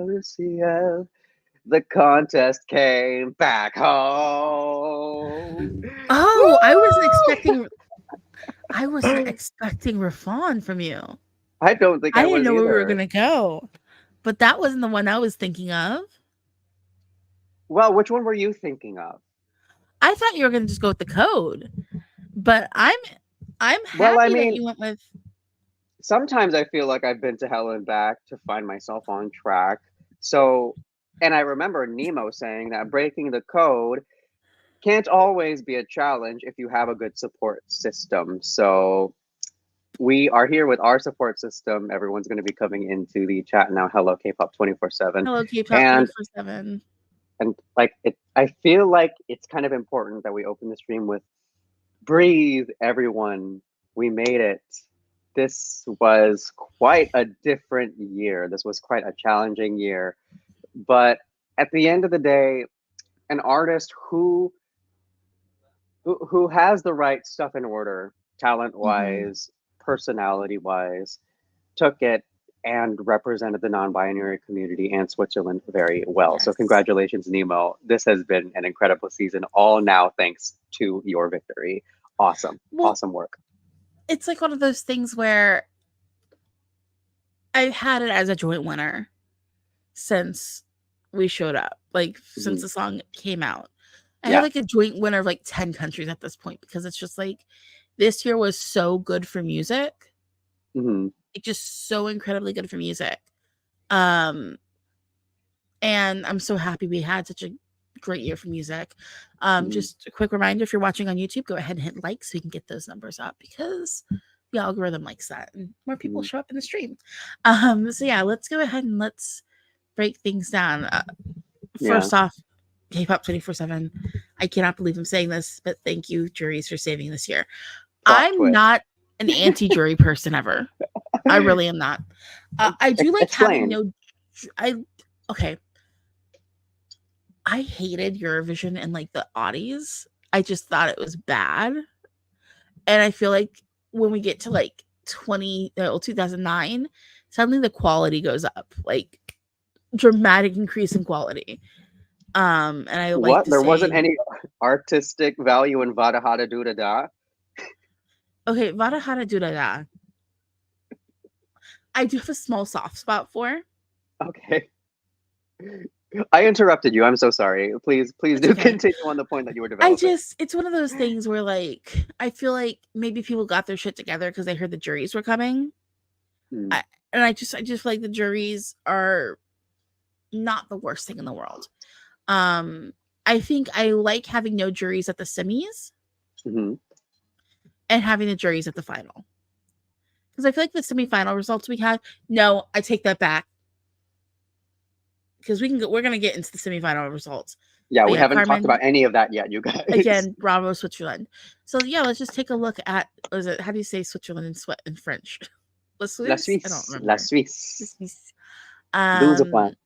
Lucia. The contest came back home. Oh, Woo! I wasn't expecting Rafon from you. I don't think I I didn't was know where we were either. gonna go. But that wasn't the one I was thinking of. Well, which one were you thinking of? I thought you were gonna just go with the code. But I'm Well, I happy that mean, you went with sometimes I feel like I've been to hell and back to find myself on track. So, and I remember Nemo saying that breaking the code can't always be a challenge if you have a good support system. So, we are here with our support system. Everyone's going to be coming into the chat now. Hello, K-pop 24/7, Hello K-pop and 24/7. like it. I feel like it's kind of important that we open the stream with breathe, everyone. We made it. This was quite a different year. This was quite a challenging year. But at the end of the day, an artist who has the right stuff in order, talent Mhm. wise, personality wise, took it and represented the non-binary community and Switzerland very well. So Yes. congratulations, Nemo. This has been an incredible season. All now thanks to your victory. Awesome, Well, awesome work. it's like one of those things where I've had it as a joint winner since we showed up, like since Mhm. the song came out. I have Yeah. like a joint winner of like 10 countries at this point because it's just like this year was so good for music. Hmm. Like just so incredibly good for music. Um and I'm so happy we had such a great year for music. Hmm. Just a quick reminder, if you're watching on YouTube, go ahead and hit like so we can get those numbers up because the algorithm likes that and more people Hmm. show up in the stream. So yeah, let's go ahead and let's break things down. Yeah. First off, K-pop 24/7. I cannot believe I'm saying this, but thank you, juries, for saving this year. Plot I'm twist. not an anti-jury person ever. I really am not. I do like having Explain. no. I okay. I hated Eurovision and like the oddies. I just thought it was bad, and I feel like when we get to like 2009, suddenly the quality goes up, like dramatic increase in quality. And I like What? to There wasn't say, any artistic value in Vada Hada Duda Da? okay, Vada Hara Durara, I do have a small soft spot for. Okay. I interrupted you. I'm so sorry. Please It's do okay. continue on the point that you were developing. It's one of those things where like I feel like maybe people got their shit together because they heard the juries were coming. Hmm. I, I just feel like the juries are not the worst thing in the world. Um, I think I like having no juries at the semis Hmm. and having the juries at the final because I feel like the semifinal results we had. No, I take that back because we're gonna get into the semifinal results. Yeah, But we yeah, haven't talked Carmen, about any of that yet, you guys. again, bravo Switzerland. So yeah, let's just take a look at was it how do you say Switzerland in sweat in French? La La Suisse? I don't Suisse. La remember. La Suisse. Suisse. 12 Um points.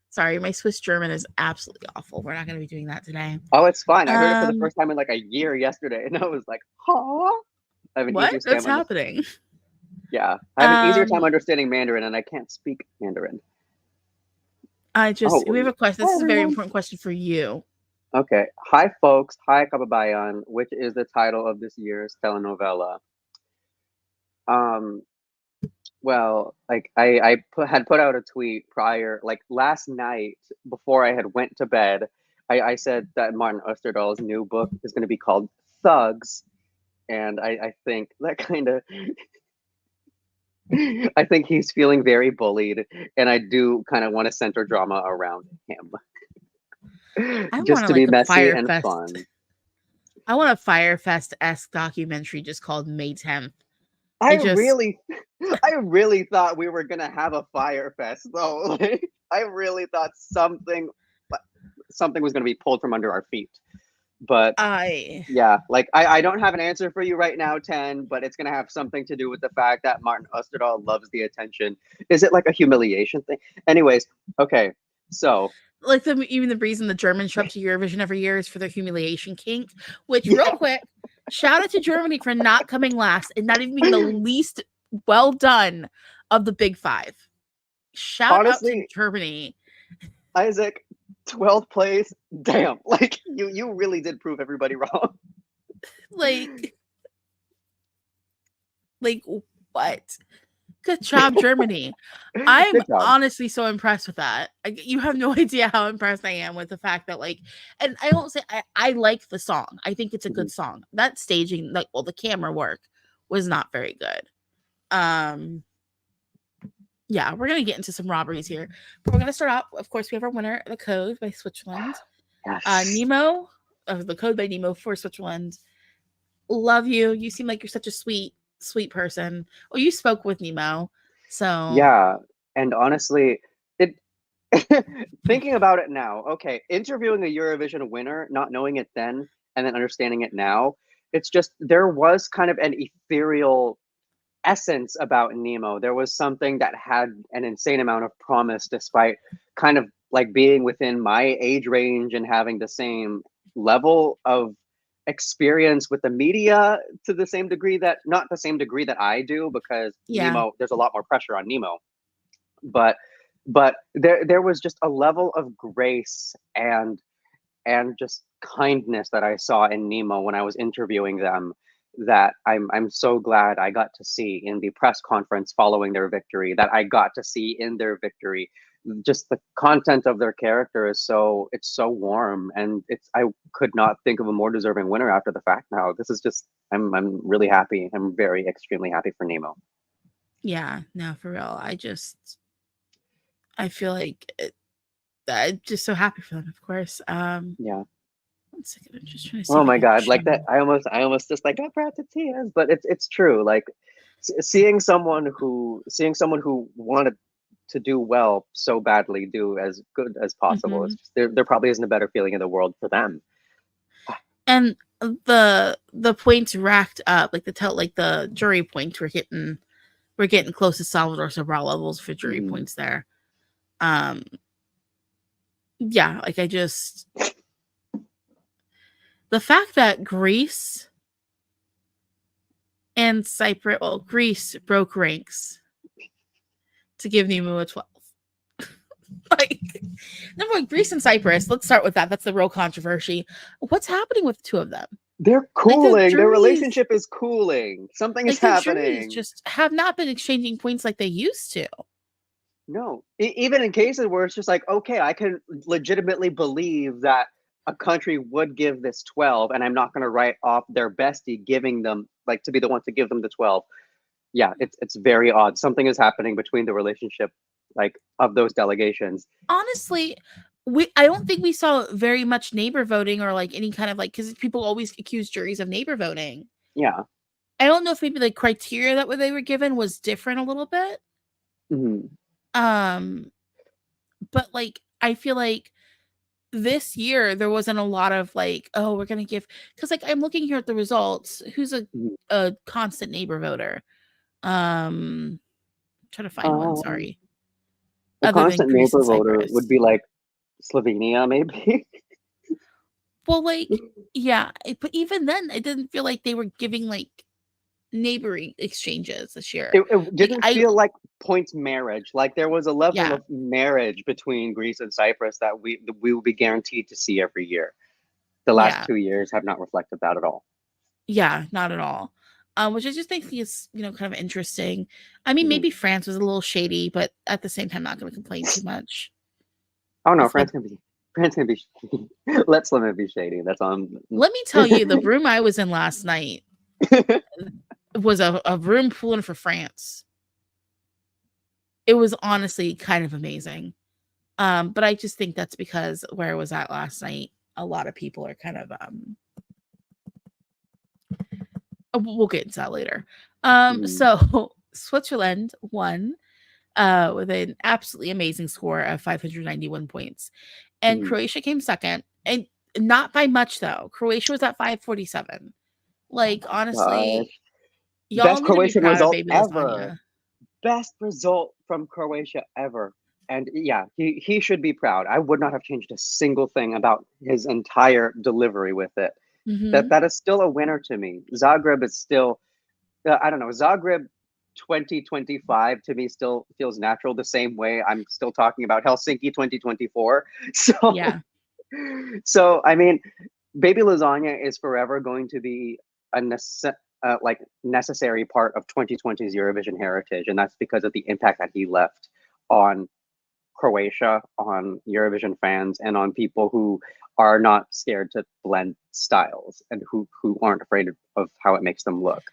sorry, my Swiss German is absolutely awful. We're not gonna be doing that today. Oh, it's fine. I heard it for the Um first time in like a year yesterday, and I was like, huh? I have an what? easier What's time under happening? yeah. I have an easier time Um understanding Mandarin and I can't speak Mandarin. we have Oh, a question. hi This is a very everyone. important question for you. Okay. Hi folks. Hi Kababayan, which is the title of this year's telenovela. Um well, like had put out a tweet prior, like last night before I had went to bed. I said that Martin Osterdahl's new book is going to be called Thugs, and I think that kind of I think he's feeling very bullied, and I do kind of want to center drama around him, I want just to to be like a messy Fire and Fest. fun. I want a Fire Fest esque documentary just called May 10th. I It just really, I really thought we were gonna have a fire fest though. Like, I really thought something was gonna be pulled from under our feet. But I yeah, like I don't have an answer for you right now, 10, but it's gonna have something to do with the fact that Martin Osterdahl loves the attention. Is it like a humiliation thing? Anyways, okay, so like the even the reason the Germans show up to Eurovision every year is for their humiliation kink. Which real yeah, quick, Shout out to Germany for not coming last and not even being the least well done of the big five. Shout out to Honestly, Germany. Isaac, 12th place. Damn, like you really did prove everybody wrong. Like what? Good job, Germany. I'm Good job. honestly so impressed with that. You have no idea how impressed I am with the fact that, like, and I won't say I like the song. I think it's a good song. That staging, like, well, the camera work was not very good. Yeah, we're gonna get into some robberies here, but we're gonna start out. Of course, we have our winner, The Code by Switzerland. Yes. Nemo, The Code by Nemo for Switzerland. Love you. You seem like you're such a sweet person. Oh, you spoke with Nemo, so Yeah, and honestly, it thinking about it now, okay, interviewing a Eurovision winner, not knowing it then, and then understanding it now, it's just there was kind of an ethereal essence about Nemo. There was something that had an insane amount of promise, despite kind of like being within my age range and having the same level of experience with the media to the same degree that not the same degree that I do, because yeah. Nemo, there's a lot more pressure on Nemo. But there was just a level of grace and just kindness that I saw in Nemo when I was interviewing them, that I'm so glad I got to see in the press conference following their victory, that I got to see in their victory. Just the content of their character is it's so warm, and I could not think of a more deserving winner after the fact. Now this is just I'm really happy. I'm very extremely happy for Nemo. Yeah, no, for real. I feel like I'm just so happy for them, of course. Yeah. 1 second, I'm just trying to see Oh if I my can God, show. like that. I almost just like got brought to tears, but it's true. Like seeing someone who wanted to do well so badly do as good as possible. Mhm. It's just, there probably isn't a better feeling in the world for them. And the points racked up, like the jury points we're getting close to Salvador Sobral levels for jury Mhm. points there. Um, yeah, like the fact that Greece and Cyprus, well, Greece broke ranks to give Nemo a 12. Like, number one, Greece and Cyprus. Let's start with that. That's the real controversy. What's happening with the two of them? They're Like the cooling. Their juries, relationship is cooling. Something is like the juries happening. just have not been exchanging points like they used to. No, even in cases where it's just like, okay, I can legitimately believe that a country would give this 12, and I'm not going to write off their bestie giving them, like, to be the one to give them the 12. Yeah, it's very odd. Something is happening between the relationship, like, of those delegations. Honestly, I don't think we saw very much neighbor voting or like any kind of like, because people always accuse juries of neighbor voting. Yeah. I don't know if maybe the criteria that they were given was different a little bit. Hmm. Um, but like I feel like this year there wasn't a lot of like, oh, we're gonna give, because like I'm looking here at the results. Who's Hmm. a constant neighbor voter? Trying to find one. Um, Sorry, a other than constant Greece and neighbor voter would Cyprus. be like Slovenia, maybe. Well, like yeah, but even then, it didn't feel like they were giving like neighboring exchanges this year. It Like didn't feel like points marriage. Like there was a level yeah, of marriage between Greece and Cyprus that we will be guaranteed to see every year. The last yeah, 2 years have not reflected that at all. yeah, not at all. Which I just think is kind of interesting. I mean, Mhm. maybe France was a little shady, but at the same time, not going to complain too much. Oh no, It's like, France can be shady. Let Slimit be shady. That's on. let me tell you, the room I was in last night was a room pulling for France. It was honestly kind of amazing. But I just think that's because where I was at last night, a lot of people are kind of we'll get into that later. Mm, So Switzerland won with an absolutely amazing score of 591 points. And mm. Croatia came second, and not by much though. Croatia was at 547. Oh Like my honestly, gosh. y'all Best need to be Croatian proud of result baby ever. lasagna. Best result from Croatia ever. And yeah, he should be proud. I would not have changed a single thing about his entire delivery with it. Mhm. That is still a winner to me. Zagreb is still, I don't know, Zagreb 2025 to me still feels natural the same way I'm still talking about Helsinki 2024. So, Yeah. so I mean, Baby Lasagna is forever going to be a like necessary part of 2020's Eurovision heritage, and that's because of the impact that he left on Croatia, on Eurovision fans, and on people who are not scared to blend styles and who aren't afraid of how it makes them look.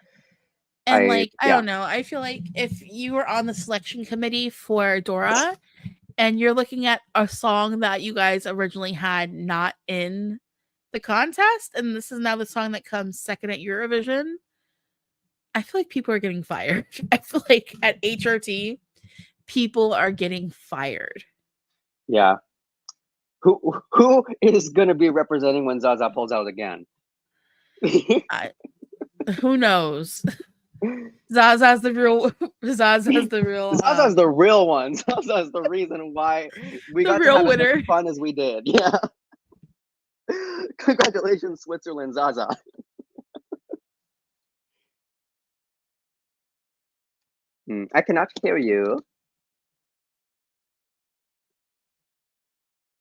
And like, I Yeah. don't know, I feel like if you were on the selection committee for Dora and you're looking at a song that you guys originally had not in the contest, and this is now the song that comes second at Eurovision, I feel like people are getting fired. I feel like at HRT, people are getting fired. Yeah. Who is gonna be representing when Zaza pulls out again? I, who knows? Zaza's the real Zaza's Zaza's the real one. Zaza's the reason why we the got to real have as much winner. fun as we did. Yeah. Congratulations, Switzerland, Zaza. I cannot hear you.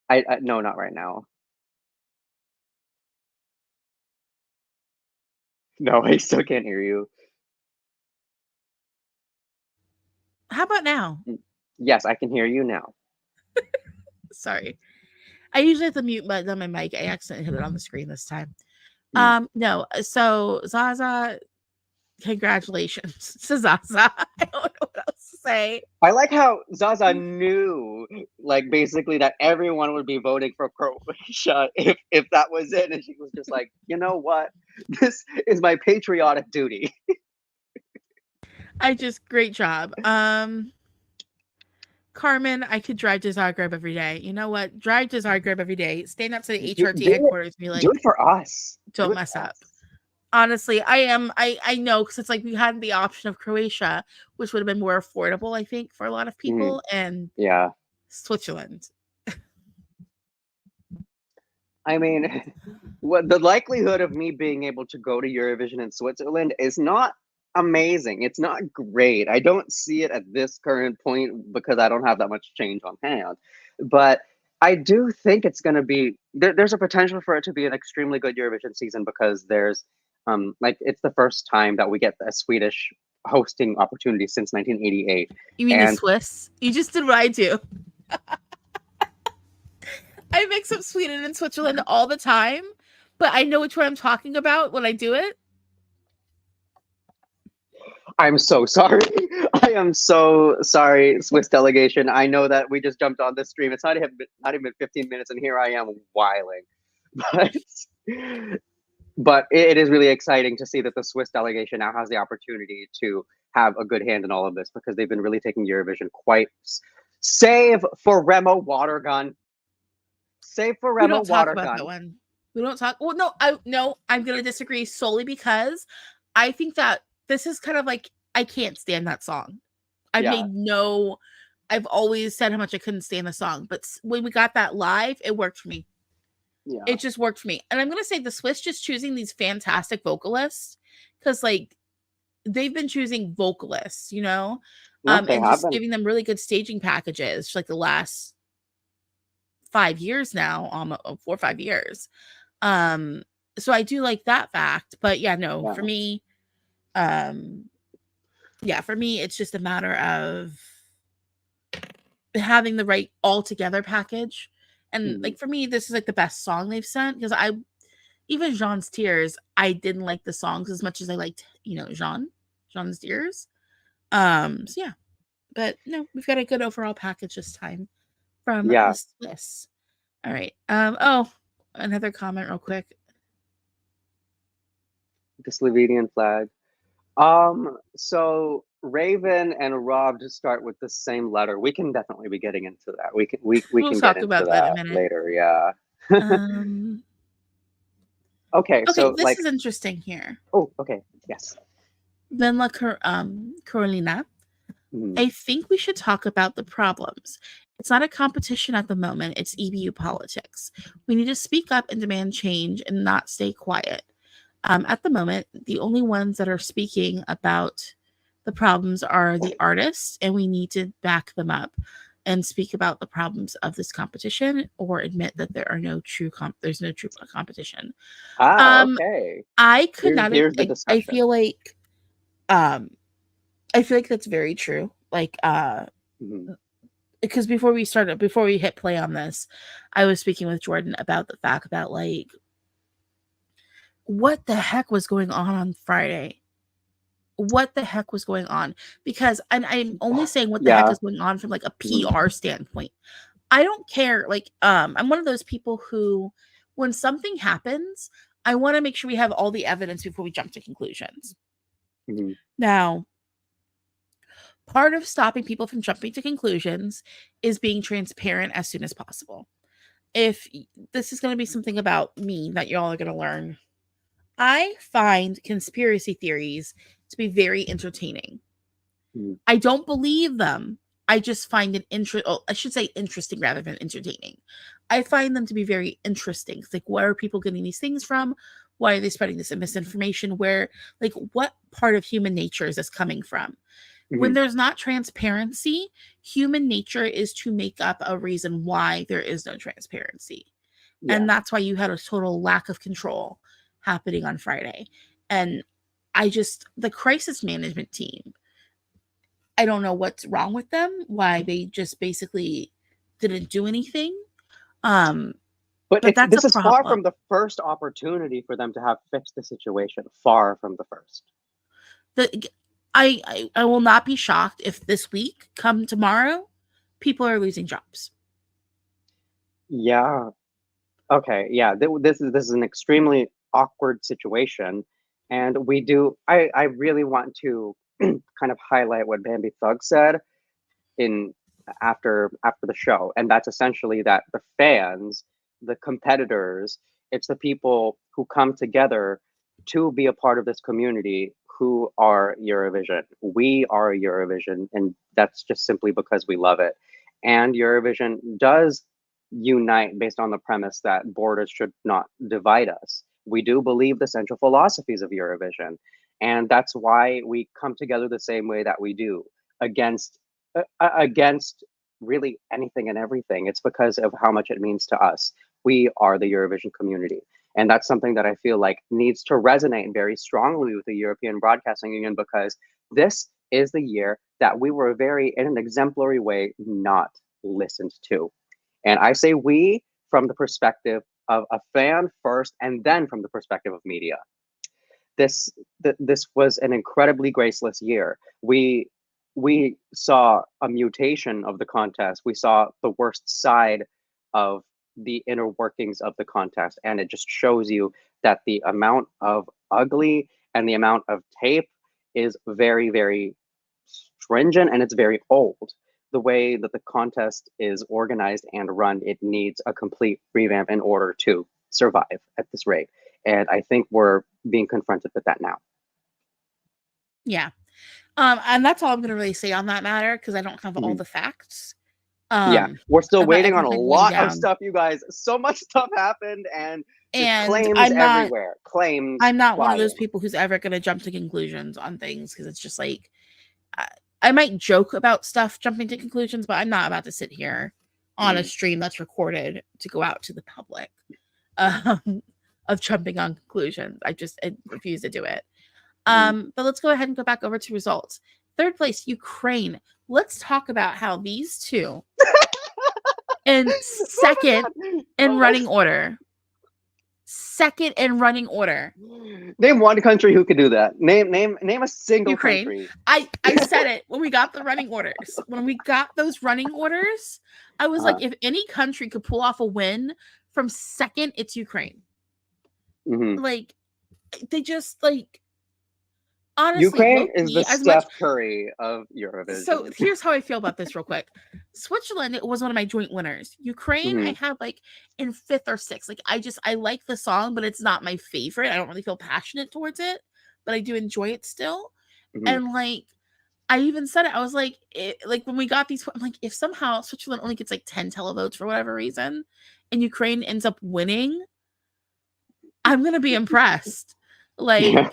I no, not right now. No, I still can't hear you. How about now? Yes, I can hear you now. Sorry. I usually have the mute button on my mic. I accidentally hit it on the screen this time. Mm. No. So Zaza, congratulations to Zaza. I don't know what else to say. I like how Zaza knew, like, basically that everyone would be voting for Croatia if that was it, and she was just like, you know what, this is my patriotic duty. Great job. Carmen, I could drive to Zagreb every day. You know what? Drive to Zagreb every day. Stand up to the HRT headquarters and be Do like, it for us. Do don't it mess for up. us. Honestly, I know because it's like we had the option of Croatia, which would have been more affordable, I think, for a lot of people, and Yeah. Switzerland. I mean, what the likelihood of me being able to go to Eurovision in Switzerland is not amazing. It's not great. I don't see it at this current point because I don't have that much change on hand. But I do think it's going to be there's a potential for it to be an extremely good Eurovision season because there's like it's the first time that we get a Swedish hosting opportunity since 1988. You mean the And Swiss? You just did what I do. I mix up Sweden and Switzerland all the time, but I know which one I'm talking about when I do it. I'm so sorry. I am so sorry, Swiss delegation. I know that we just jumped on this stream. It's not even 15 minutes, and here I am whiling. But but it is really exciting to see that the Swiss delegation now has the opportunity to have a good hand in all of this because they've been really taking Eurovision quite. Save for Remo Watergun. Save for We Remo don't talk about that Watergun. one. We don't talk. Well, no, I'm gonna disagree solely because I think that this is kind of like I can't stand that song. Yeah. I've always said how much I couldn't stand the song, but when we got that live, it worked for me. Yeah. It just worked for me. And I'm gonna say the Swiss just choosing these fantastic vocalists because like they've been choosing vocalists, No, they and just haven't. giving them really good staging packages like the last 5 years now, almost 4 or 5 years. Um, so I do like that fact, but yeah, no, Yeah. for me, um, yeah, for me, it's just a matter of having the right all together package. And Mhm. like for me, this is like the best song they've sent because I even Jean's Tears, I didn't like the songs as much as I liked, Jean's Tears. So yeah, but no, we've got a good overall package this time from Yeah. the Swiss. All right. Oh, another comment real quick. The Slovenian flag. So Raven and Rob just start with the same letter. We can definitely be getting into that. We We'll can get talk into about that in a that minute. later. Yeah. Um, Okay. okay, So this like, is interesting here. oh, okay. Yes. Then Carolina, Mhm. I think we should talk about the problems It's not a competition at the moment. It's EBU politics. We need to speak up and demand change and not stay quiet. At the moment, the only ones that are speaking about the problems are the artists, and we need to back them up and speak about the problems of this competition, or admit that there's no true competition. Okay. I could not. Here's the I discussion. feel like um, I feel like that's very true. Like Mhm. because before we hit play on this, I was speaking with Jordan about the fact that, like, what the heck was going on Friday? What the heck was going on? Because, and I'm only saying what the heck Yeah. is going on from like a Mhm. PR standpoint. I don't care. Like, I'm one of those people who, when something happens, I want to make sure we have all the evidence before we jump to conclusions. Mhm. Now, part of stopping people from jumping to conclusions is being transparent as soon as possible. If this is going to be something about me that y'all are going to learn, I find conspiracy theories to be very entertaining. Mhm. I don't believe them. I just find it I should say interesting rather than entertaining. I find them to be very interesting. It's like, where are people getting these things from? Why are they spreading this misinformation? Where, like, what part of human nature is this coming from? When Mhm. there's not transparency, human nature is to make up a reason why there is no transparency. Yeah. And that's why you had a total lack of control happening on Friday. And the crisis management team, I don't know what's wrong with them, why they just basically didn't do anything. Um, But but that's a this is far problem. from the first opportunity for them to have fixed the situation. Far from the first. The I will not be shocked if this week, come tomorrow, people are losing jobs. Yeah. Okay. Yeah. This is an extremely awkward situation, and we do. I really want to kind of highlight what Bambi Thug said in after the show, and that's essentially that the fans, the competitors, it's the people who come together to be a part of this community who are Eurovision. We are Eurovision, and that's just simply because we love it. And Eurovision does unite based on the premise that borders should not divide us. We do believe the central philosophies of Eurovision, and that's why we come together the same way that we do against against really anything and everything. It's because of how much it means to us. We are the Eurovision community. And that's something that I feel like needs to resonate very strongly with the European Broadcasting Union, because this is the year that we were very, in an exemplary way, not listened to. And I say we from the perspective of a fan first, and then from the perspective of media. This this was an incredibly graceless year. We saw a mutation of the contest. We saw the worst side of the inner workings of the contest, and it just shows you that the amount of ugly and the amount of tape is very, very stringent, and it's very old. The way that the contest is organized and run, it needs a complete revamp in order to survive at this rate. And I think we're being confronted with that now. Yeah. And that's all I'm gonna really say on that matter, because I don't have all Mhm. the facts Yeah, we're still about waiting on a everything going lot of down. stuff, you guys. So much stuff happened, and just And claims everywhere. Claims I'm not one of those flying. people who's ever gonna jump to conclusions on things, because it's just like, I, I might joke about stuff jumping to conclusions, but I'm not about to sit here on a Mhm. stream that's recorded to go out to the public, um, of jumping on conclusions. I refuse to do it. Mhm. But let's go ahead and go back over to results. Third place, Ukraine. Let's talk about how these two in Oh second my god! in Oh my running order. Second in running order. Name one country who could do that. Name a single Ukraine. country. I said it when we got the running orders. When we got those running orders, I was like, Uh, if any country could pull off a win from second, it's Ukraine. mhm. Like, they just, like, honestly, Ukraine low is the key, as much. Steph Curry of So Eurovision. here's how I feel about this real quick. Switzerland was one of my joint winners. Ukraine, I Mhm. had like in fifth or sixth. Like, I like the song, but it's not my favorite. I don't really feel passionate towards it, but I do enjoy it still. Mhm. And like, I even said it. I was like, like when we got these, I'm like, if somehow Switzerland only gets like 10 televotes for whatever reason, and Ukraine ends up winning, I'm gonna be impressed. Like, Yeah.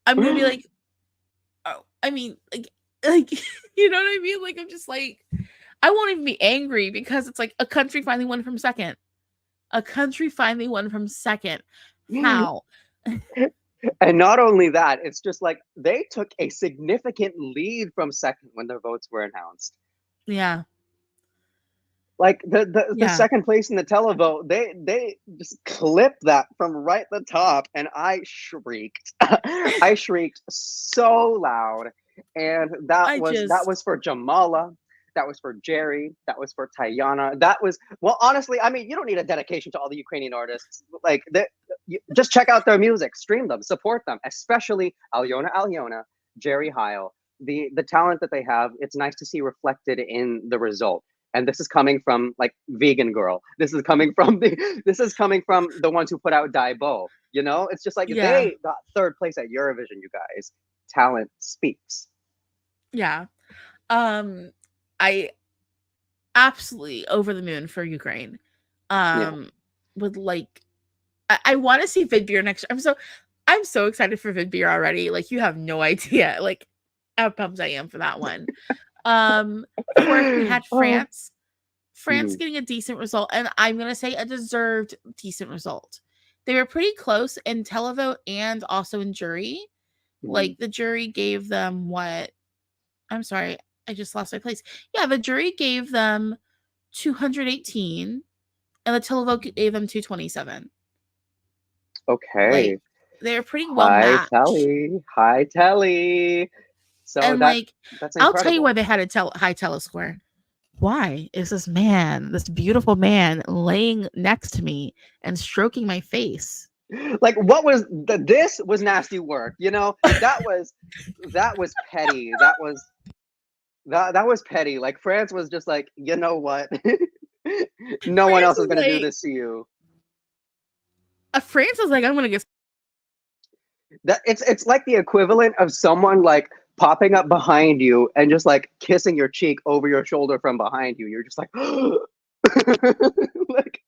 I'm gonna be like, oh, I mean, like, you know what I mean? Like, I'm just like, I won't even be angry because it's like a country finally won from second. A country finally won from second. How? And not only that, it's just like they took a significant lead from second when their votes were announced. Yeah. Like the Yeah. second place in the televote, they just clipped that from right the top, and I shrieked. I shrieked so loud, and that was for Jamala, that was for Jerry, that was for Tayana, that was well, honestly, I mean, you don't need a dedication to all the Ukrainian artists. Like, just check out their music, stream them, support them, especially Alyona, Jerry Heil. The talent that they have, it's nice to see reflected in the result. And this is coming from like vegan girl. This is coming from the ones who put out Daibo. You know, it's just like Yeah. they got third place at Eurovision, you guys. Talent speaks. Yeah. I absolutely over the moon for Ukraine. Yeah. With like I want to see Vidbeer next year. I'm so excited for Vidbeer already. Like, you have no idea. Like, how pumped I am for that one. Fourth, we had Oh. France. France getting a decent result, and I'm gonna say a deserved decent result. They were pretty close in televote and also in jury. Like, the jury gave them what? I'm sorry, I just lost my place. Yeah, the jury gave them 218, and the televote gave them 227. Okay. Like, they're pretty well Hi matched. Telly. Hi Telly. So And like, that's I'll tell you why incredible. they had a high telescore. Why is this beautiful man laying next to me and stroking my face? Like, what was this was nasty work, you know? That was petty. That was petty. Like, France was just like, you know what? No one France else is is gonna do like, this to you. France is like, I'm gonna get. That it's like the equivalent of someone like popping up behind you and just like kissing your cheek over your shoulder from behind you. You're just like, like,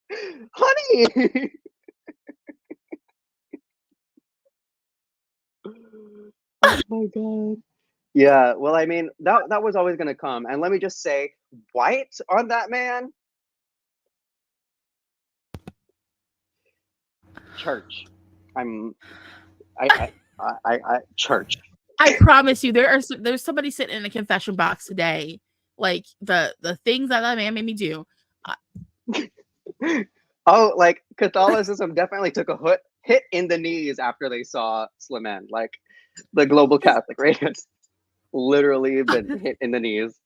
honey. Oh my god. Yeah, well, I mean, that was always gonna come. And let me just say, white on that man, church. I'm I church. I promise you, there's somebody sitting in a confession box today. Like, the things that man made me do. Oh, like Catholicism definitely took a hit in the knees after they saw Slimen. Like, the global Catholic race has literally been hit in the knees,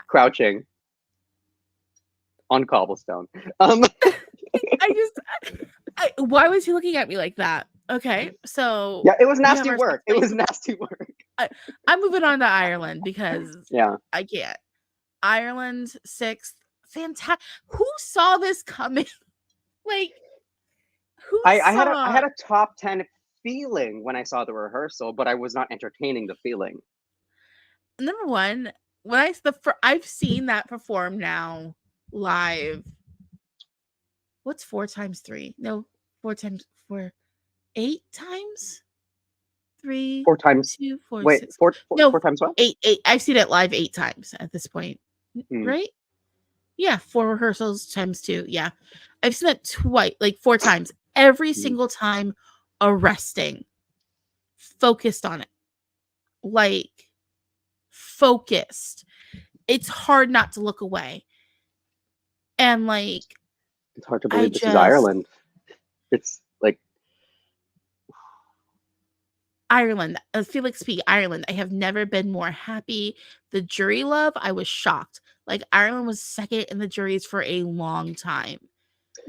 crouching on cobblestone. Why was he looking at me like that? Okay, so Yeah, it was we have nasty our work. It was nasty work. I'm moving on to Ireland because Yeah, I can't. Ireland 6th, fantastic. Who saw this coming? Like, who I saw? had a top 10 feeling when I saw the rehearsal, but I was not entertaining the feeling. Number one, I've seen that perform now live. What's 4 times 3? No, 4 times 4, 8 times 3, 4 times. 2, 4, Wait, 6. four, No, four times what? eight. I've seen it live 8 times at this point, Hmm. right? Yeah, 4 rehearsals times 2. Yeah, I've seen it twice, like 4 times. Every Hmm. single time, arresting, focused on it, like focused. It's hard not to look away. And like, It's hard to I believe this is just Ireland. It's like, Ireland, Felix P. Ireland. I have never been more happy. The jury love, I was shocked. Like, Ireland was second in the juries for a long time.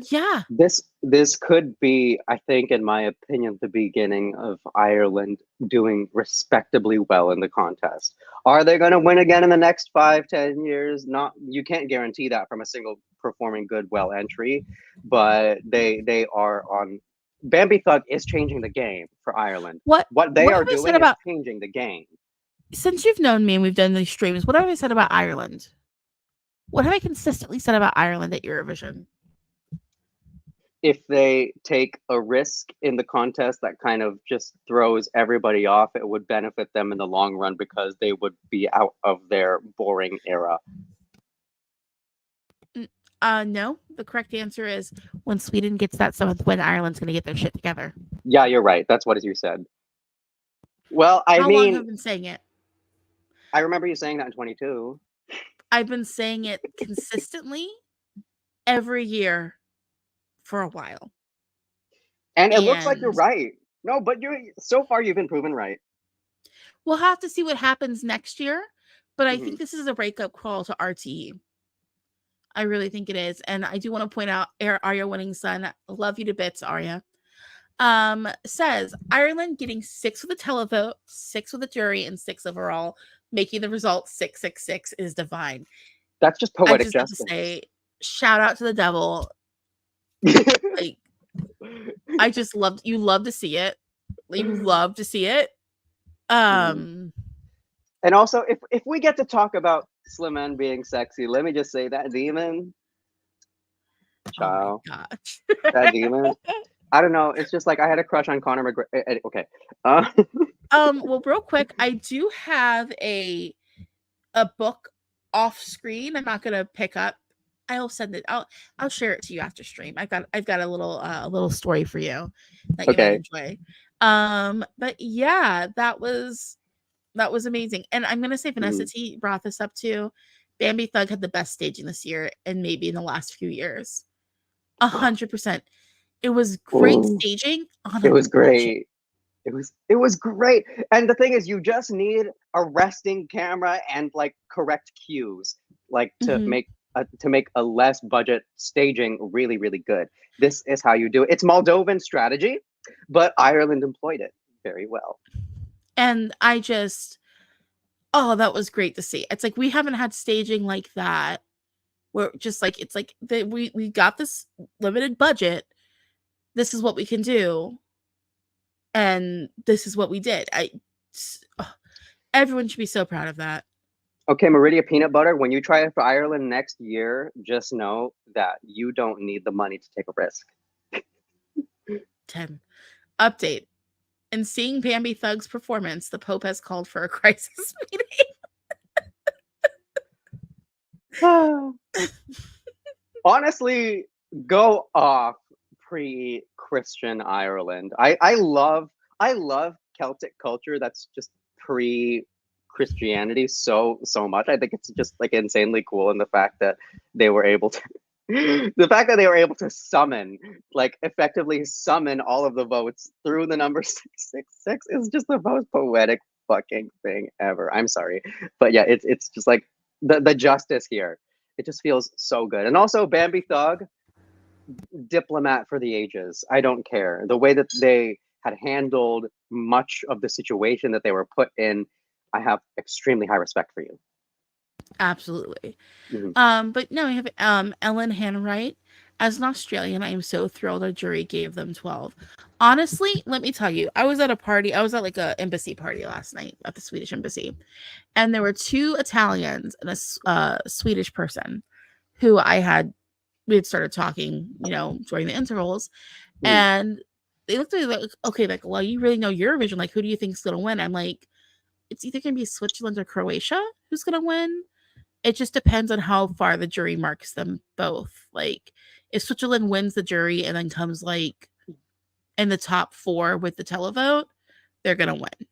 Yeah. this could be, I think, in my opinion, the beginning of Ireland doing respectably well in the contest. Are they going to win again in the next 5-10 years? Not, you can't guarantee that from a single performing good well entry, but they are on. Bambi Thug is changing the game for Ireland. What What they what are have I said doing is about changing the game. since you've known me and we've done these streams, what have I said about Ireland? What have I consistently said about Ireland at Eurovision? If they take a risk in the contest that kind of just throws everybody off, it would benefit them in the long run because they would be out of their boring era. No. The correct answer is when Sweden gets that seventh win, Ireland's going to get their shit together. Yeah, you're right. That's what you said. Well, How long have I been saying it? I remember you saying that in 22. I've been saying it consistently every year for a while. And it looks like you're right. No, but so far you've been proven right. We'll have to see what happens next year, but I think this is a breakup call to RTE. I really think it is. And I do want to point out Arya Winning Son, love you to bits, Arya. Says Ireland getting 6 with the televote, 6 with the jury, and 6 overall, making the result 666 is divine. That's just poetic justice. I just have to say, shout out to the devil. Like, I just love to see it. You love to see it. And also, if we get to talk about Slimane being sexy, let me just say that demon. Child. Oh my gosh. That demon. I don't know. It's just like I had a crush on Conor McGregor. Okay. Well, real quick, I do have a book off screen. I'm not gonna pick up. I'll send it. I'll share it to you after stream. I've got a little story for you that you might enjoy. But yeah, that was amazing. And I'm gonna say Vanessa T brought this up too. Bambi Thug had the best staging this year and maybe in the last few years. 100%. It was great staging. It was great. It was great. And the thing is, you just need a resting camera and like correct cues, like to make a less budget staging really, really good. This is how you do it. It's Moldovan strategy, but Ireland employed it very well. And I just, that was great to see. It's like we haven't had staging like that. Where just like it's like we got this limited budget. This is what we can do. And this is what we did. Everyone should be so proud of that. Okay, Meridia Peanut Butter, when you try it for Ireland next year, just know that you don't need the money to take a risk. 10. Update. In seeing Bambi Thug's performance, the Pope has called for a crisis meeting. Honestly, go off pre-Christian Ireland. I love Celtic culture that's just pre-Christianity so much. I think it's just like insanely cool, and the fact that they were able to summon, like effectively summon all of the votes through the number 666 is just the most poetic fucking thing ever. I'm sorry, but yeah, it's just like the justice here. It just feels so good. And also Bambi Thug, diplomat for the ages. I don't care. The way that they had handled much of the situation that they were put in, I have extremely high respect for you. Absolutely. But no, we have Ellen Hanwright. As an Australian, I am so thrilled our jury gave them 12. Honestly, let me tell you, I was at a party. I was at like a embassy party last night at the Swedish embassy. And there were 2 Italians and a Swedish person who we had started talking, during the intervals. And they looked at me like, okay, like, well, you really know Eurovision. Like, who do you think's going to win? I'm like, it's either going to be Switzerland or Croatia who's going to win. It just depends on how far the jury marks them both. Like, if Switzerland wins the jury and then comes like in the top 4 with the televote, they're going to win.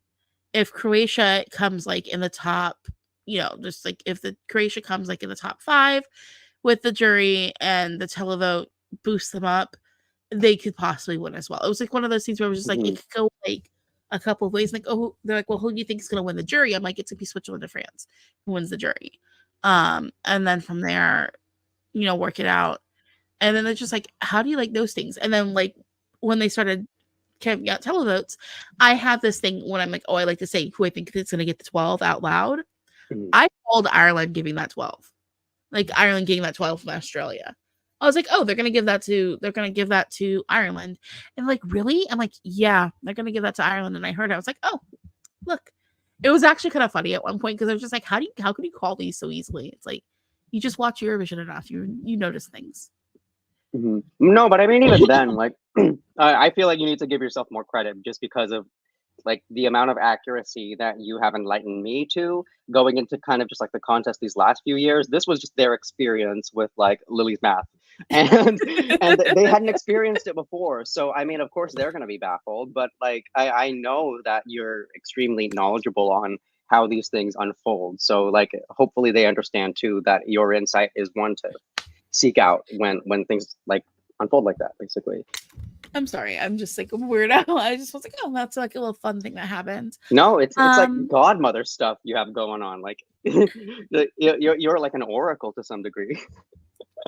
If Croatia comes like in the top, just like if the Croatia comes like in the top 5 with the jury and the televote boosts them up, they could possibly win as well. It was like one of those things where it was just like, it could go like a couple of ways. Like, they're like, well, who do you think is going to win the jury? I'm like, it's going to be Switzerland or France who wins the jury. And then from there, work it out. And then it's just like, how do you like those things? And then like when they started giving out televotes, I have this thing when I'm like, I like to say who I think is going to get the 12 out loud. I called Ireland giving that 12. Like Ireland getting that 12 from Australia. I was like, they're going to give that to Ireland. And like, really? I'm like, yeah, they're going to give that to Ireland. And I heard it. I was like, oh, look, It was actually kind of funny at one point because I was just like, how can you call these so easily? It's like you just watch Eurovision enough, you notice things. No, but I mean, even then, like, I feel like you need to give yourself more credit just because of like the amount of accuracy that you have enlightened me to going into kind of just like the contest these last few years. This was just their experience with like Lily's math, and they hadn't experienced it before. So I mean, of course, they're going to be baffled. But like, I know that you're extremely knowledgeable on how these things unfold. So like, hopefully, they understand too that your insight is one to seek out when things like unfold like that, basically. I'm sorry, I'm just like a weirdo. I just was like, oh, that's like a little fun thing that happened. No, it's like godmother stuff you have going on. Like you're like an oracle to some degree.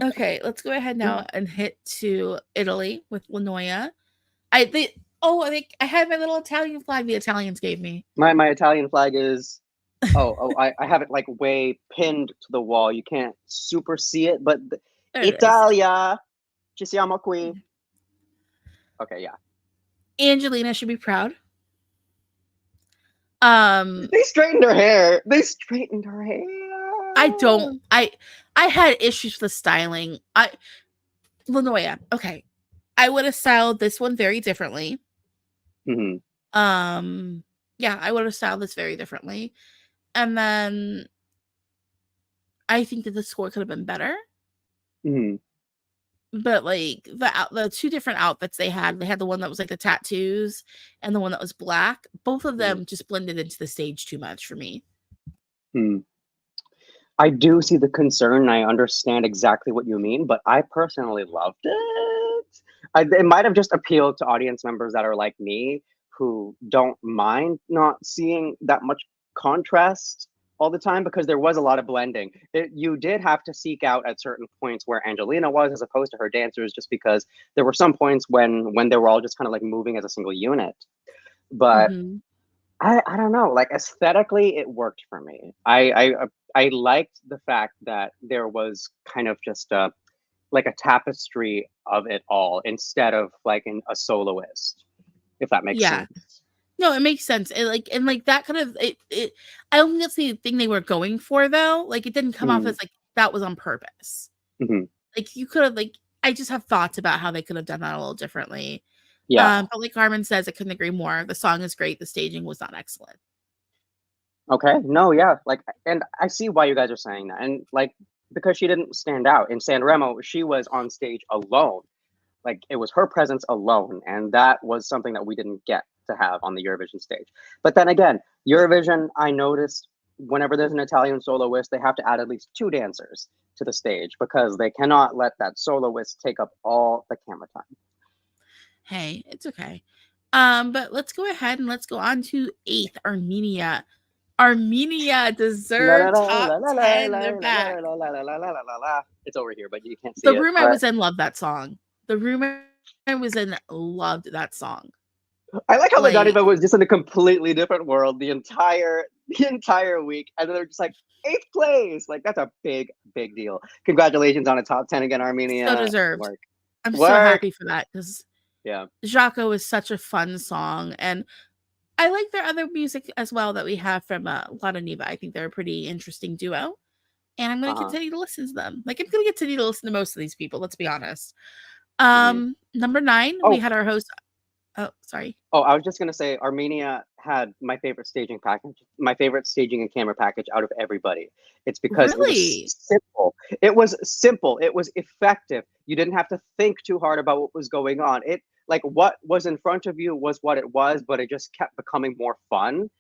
Okay, let's go ahead now and hit to Italy with Lanoia. I think I had my little Italian flag the Italians gave me. My Italian flag is I have it like way pinned to the wall. You can't super see it, but Italia, ci siamo qui. Okay, yeah. Angelina should be proud. They straightened her hair. I had issues with the styling. Lanoia, okay. I would have styled this one very differently. Mm-hmm. Yeah, I would have styled this very differently. And then I think that the score could have been better. Mm-hmm. But like the two different outfits they had the one that was like the tattoos and the one that was black. Both of them just blended into the stage too much for me. I do see the concern. I understand exactly what you mean, but I personally loved it. It might have just appealed to audience members that are like me, who don't mind not seeing that much contrast all the time, because there was a lot of blending. You did have to seek out at certain points where Angelina was as opposed to her dancers, just because there were some points when they were all just kind of like moving as a single unit. But I don't know, like aesthetically it worked for me. I liked the fact that there was kind of just like a tapestry of it all instead of like a soloist, if that makes sense. No, it makes sense. And that kind of it. I don't think that's the thing they were going for though. Like it didn't come off as like that was on purpose. Like you could have I just have thoughts about how they could have done that a little differently. Yeah. But like Carmen says, I couldn't agree more. The song is great. The staging was not excellent. Okay. No, yeah. Like, and I see why you guys are saying that. And like, because she didn't stand out in Sanremo, she was on stage alone. Like it was her presence alone. And that was something that we didn't get to have on the Eurovision stage. But then again, Eurovision, I noticed whenever there's an Italian soloist, they have to add at least 2 dancers to the stage because they cannot let that soloist take up all the camera time. Hey, it's okay. But let's go ahead and let's go on to 8th, Armenia. Armenia deserved top 10. They're back. It's over here, but you can't see it. The room I was in loved that song. The room I was in loved that song. I like how Ladaniva was just in a completely different world the entire week, and then they're just like 8th place. Like that's a big deal. Congratulations on a top 10 again, Armenia. So deserved. I'm so happy for that because Jaco is such a fun song, and I like their other music as well that we have from Ladaniva. I think they're a pretty interesting duo, and I'm going to continue to listen to them. Like I'm going to continue to listen to most of these people. Let's be honest. Number 9, we had our host. Oh, sorry. Oh, I was just going to say Armenia had my favorite staging and camera package out of everybody. It's because it was simple. It was simple. It was effective. You didn't have to think too hard about what was going on. It like what was in front of you was what it was, but it just kept becoming more fun.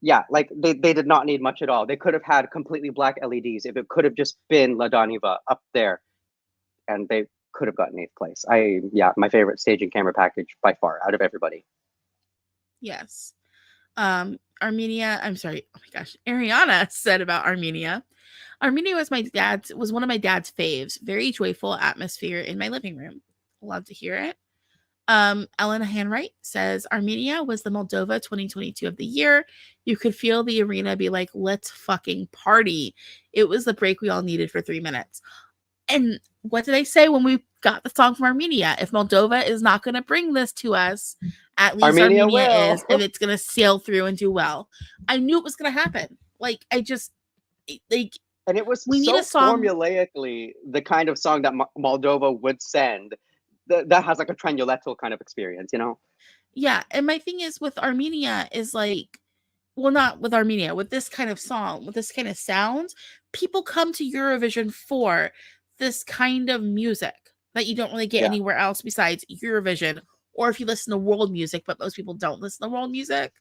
Yeah, like they did not need much at all. They could have had completely black LEDs if it could have just been Ladaniva up there, and they could have gotten 8th place. My favorite staging camera package by far out of everybody. Yes. Armenia, I'm sorry. Oh my gosh. Ariana said about Armenia. Armenia was one of my dad's faves. Very joyful atmosphere in my living room. Love to hear it. Ellen Hanwright says Armenia was the Moldova 2022 of the year. You could feel the arena be like, let's fucking party. It was the break we all needed for 3 minutes. And what did I say when we got the song from Armenia? If Moldova is not going to bring this to us, at least Armenia Armenia will. is, and it's going to sail through and do well. I knew it was going to happen. Like, I just, like, And it was we need a so song. formulaically the kind of song that Moldova would send that has like a Trenuletto kind of experience, you know? Yeah. And my thing is with Armenia is like, well, not with Armenia, with this kind of song, with this kind of sound, people come to Eurovision for this kind of music that you don't really get Yeah. anywhere else besides Eurovision, or if you listen to world music, but most people don't listen to world music.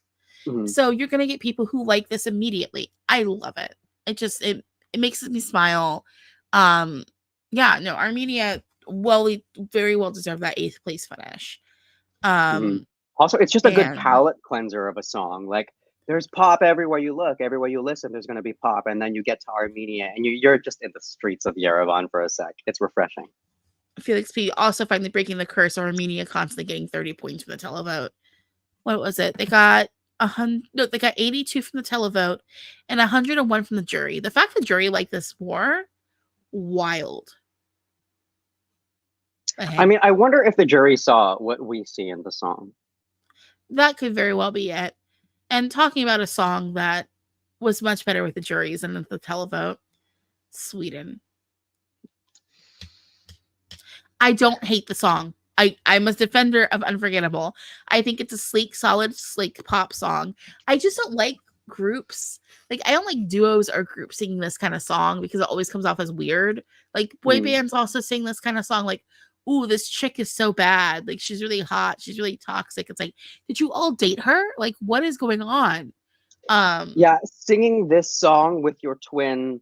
Mm-hmm. So you're gonna get people who like this immediately. I love it. It makes me smile. Yeah, no, Armenia very well deserved that 8th place finish. Mm-hmm. Also, it's just a good And palate cleanser of a song. Like there's pop everywhere you look, everywhere you listen, there's going to be pop, and then you get to Armenia, and you're just in the streets of Yerevan for a sec. It's refreshing. Felix P also finally breaking the curse of Armenia constantly getting 30 points from the televote. What was it? They got 100. No, they got 82 from the televote and 101 from the jury. The fact the jury liked this more, wild. I mean, I wonder if the jury saw what we see in the song. That could very well be it. And talking about a song that was much better with the juries than the televote, Sweden. I don't hate the song. I'm a defender of Unforgettable. I think it's a sleek, solid, sleek pop song. I just don't like groups. Like, I don't like duos or groups singing this kind of song because it always comes off as weird. Like, boy bands also sing this kind of song, like, ooh, this chick is so bad. Like, she's really hot. She's really toxic. It's like, did you all date her? Like, what is going on? Yeah, singing this song with your twin.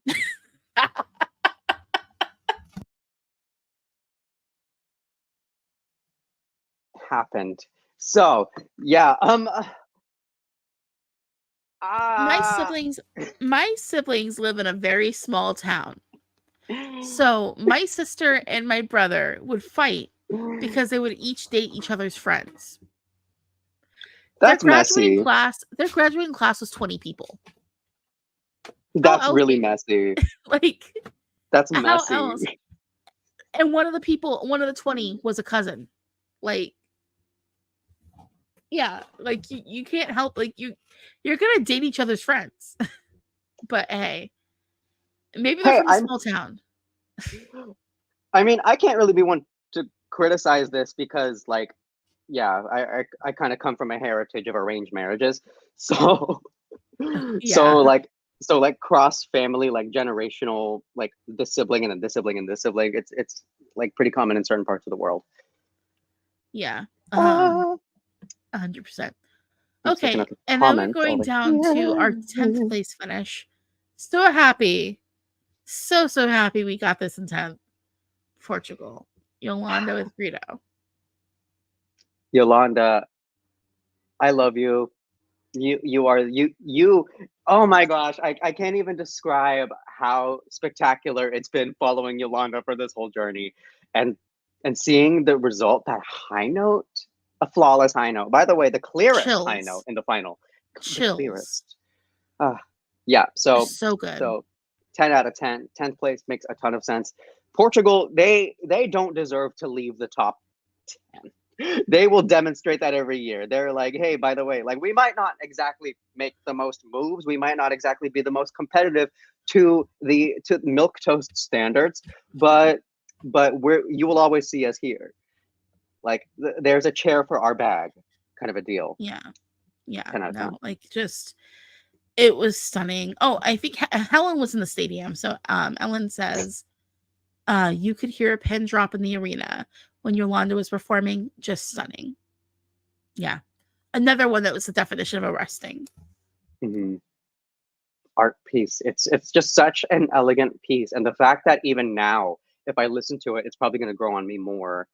Happened. So, yeah, my siblings live in a very small town. So my sister and my brother would fight because they would each date each other's friends. That's messy. Their graduating class was 20 people. That's really messy. Like, that's messy. How else? And one of the 20 was a cousin. Like, yeah, like you can't help, like you're gonna date each other's friends. But hey, maybe they're from a small town. I mean, I can't really be one to criticize this because, like, yeah, I kind of come from a heritage of arranged marriages, so Yeah. so like cross family, like generational, like this sibling and then this sibling and this sibling. It's like pretty common in certain parts of the world. Yeah. 100%. Okay, and then we're going down to our 10th place finish. So happy. So happy we got this in 10th. Portugal. Yolanda with Grito. Yolanda, I love you. You are you. Oh my gosh, I can't even describe how spectacular it's been following Yolanda for this whole journey, and seeing the result, that high note, a flawless high note. By the way, the clearest high note in the final. The clearest. Yeah, so good. So 10 out of 10. 10th place makes a ton of sense. Portugal, they don't deserve to leave the top 10. They will demonstrate that every year. They're like, hey, by the way, like we might not exactly make the most moves. We might not exactly be the most competitive to milk toast standards, but you will always see us here. Like there's a chair for our bag, kind of a deal. Yeah. No, like just it was stunning. Oh, I think Helen was in the stadium. So Ellen says, you could hear a pin drop in the arena when Yolanda was performing. Just stunning. Yeah. Another one that was the definition of arresting. Mm-hmm. Art piece. It's just such an elegant piece. And the fact that even now, if I listen to it, it's probably going to grow on me more.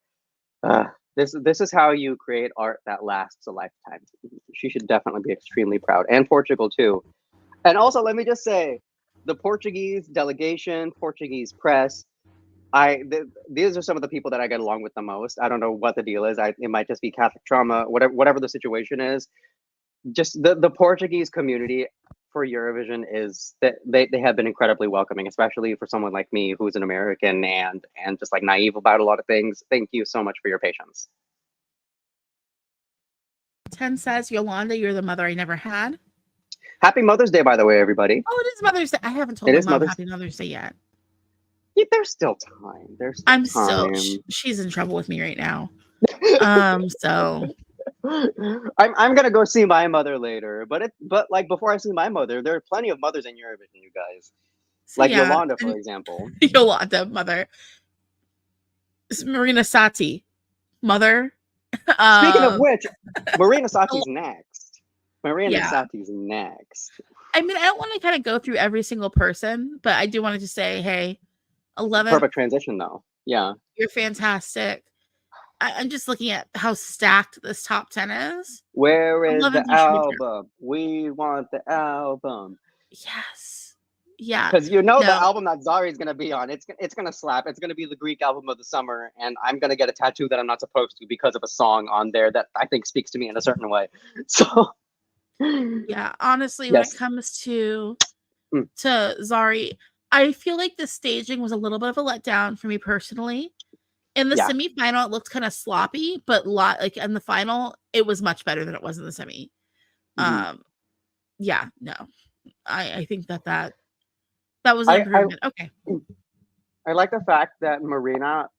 This is how you create art that lasts a lifetime. She should definitely be extremely proud. And Portugal too. And also, let me just say, the Portuguese delegation, Portuguese press, these are some of the people that I get along with the most. I don't know what the deal is. It might just be Catholic trauma, whatever the situation is. Just the Portuguese community for Eurovision is that they have been incredibly welcoming, especially for someone like me who's an American and just like naive about a lot of things. Thank you so much for your patience. 10 says, Yolanda, you're the mother I never had. Happy Mother's Day, by the way, everybody. Oh, it is Mother's Day. I haven't told It my is mom Mother's. Happy Mother's Day yet. Yeah, there's still time. There's still I'm time. still, she's in trouble with me right now. So I'm gonna go see my mother later, but like before I see my mother, there are plenty of mothers in Eurovision, you guys. so Like yeah, Yolanda, for example. Yolanda, mother. It's Marina Sati, mother. Speaking of which, Marina Sati's next. Marina Yeah. Sati's next. I mean, I don't want to kind of go through every single person, but I do want to just say, hey, 11, Perfect transition, though. Yeah. you're fantastic. I'm just looking at how stacked this top 10 is. Where is 11, the you should be here. album? We want the album. Yes. Yeah. Because you know the No. album that Zari is gonna be on, it's gonna slap. It's gonna be the Greek album of the summer, and I'm gonna get a tattoo that I'm not supposed to because of a song on there that I think speaks to me in a certain way. So Yeah, honestly, when it yes. comes to Mm. Zari, I feel like the staging was a little bit of a letdown for me personally. In the Yeah. semifinal, it looked kind of sloppy, but like in the final, it was much better than it was in the semi. Mhm. Yeah, no, I think that was an improvement. Okay, I like the fact that Marina.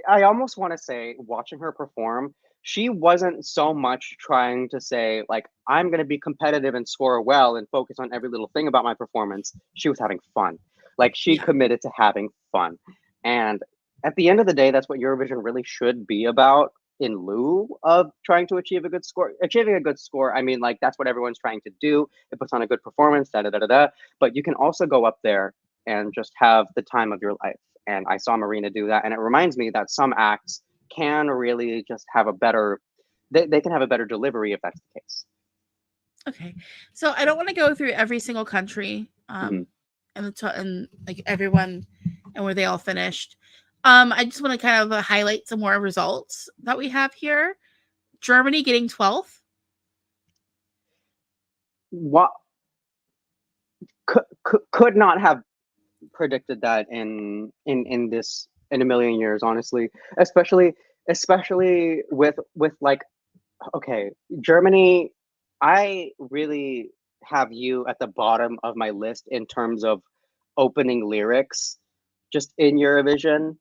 I almost want to say, watching her perform, she wasn't so much trying to say like I'm going to be competitive and score well and focus on every little thing about my performance. She was having fun. Like she yeah, committed to having fun. And at the end of the day, that's what Eurovision really should be about, in lieu of trying to achieve a good score. Achieving a good score, I mean, like that's what everyone's trying to do. It puts on a good performance, da da da da da. But you can also go up there and just have the time of your life. And I saw Marina do that. And it reminds me that some acts can really just have a better, they can have a better delivery if that's the case. okay. So I don't want to go through every single country, Mhm. and like everyone and where they all finished. I just want to kind of highlight some more results that we have here. Germany getting 12th. What could not have predicted that in this in a million years, honestly. Especially with like, okay, Germany. I really have you at the bottom of my list in terms of opening lyrics, just in Eurovision.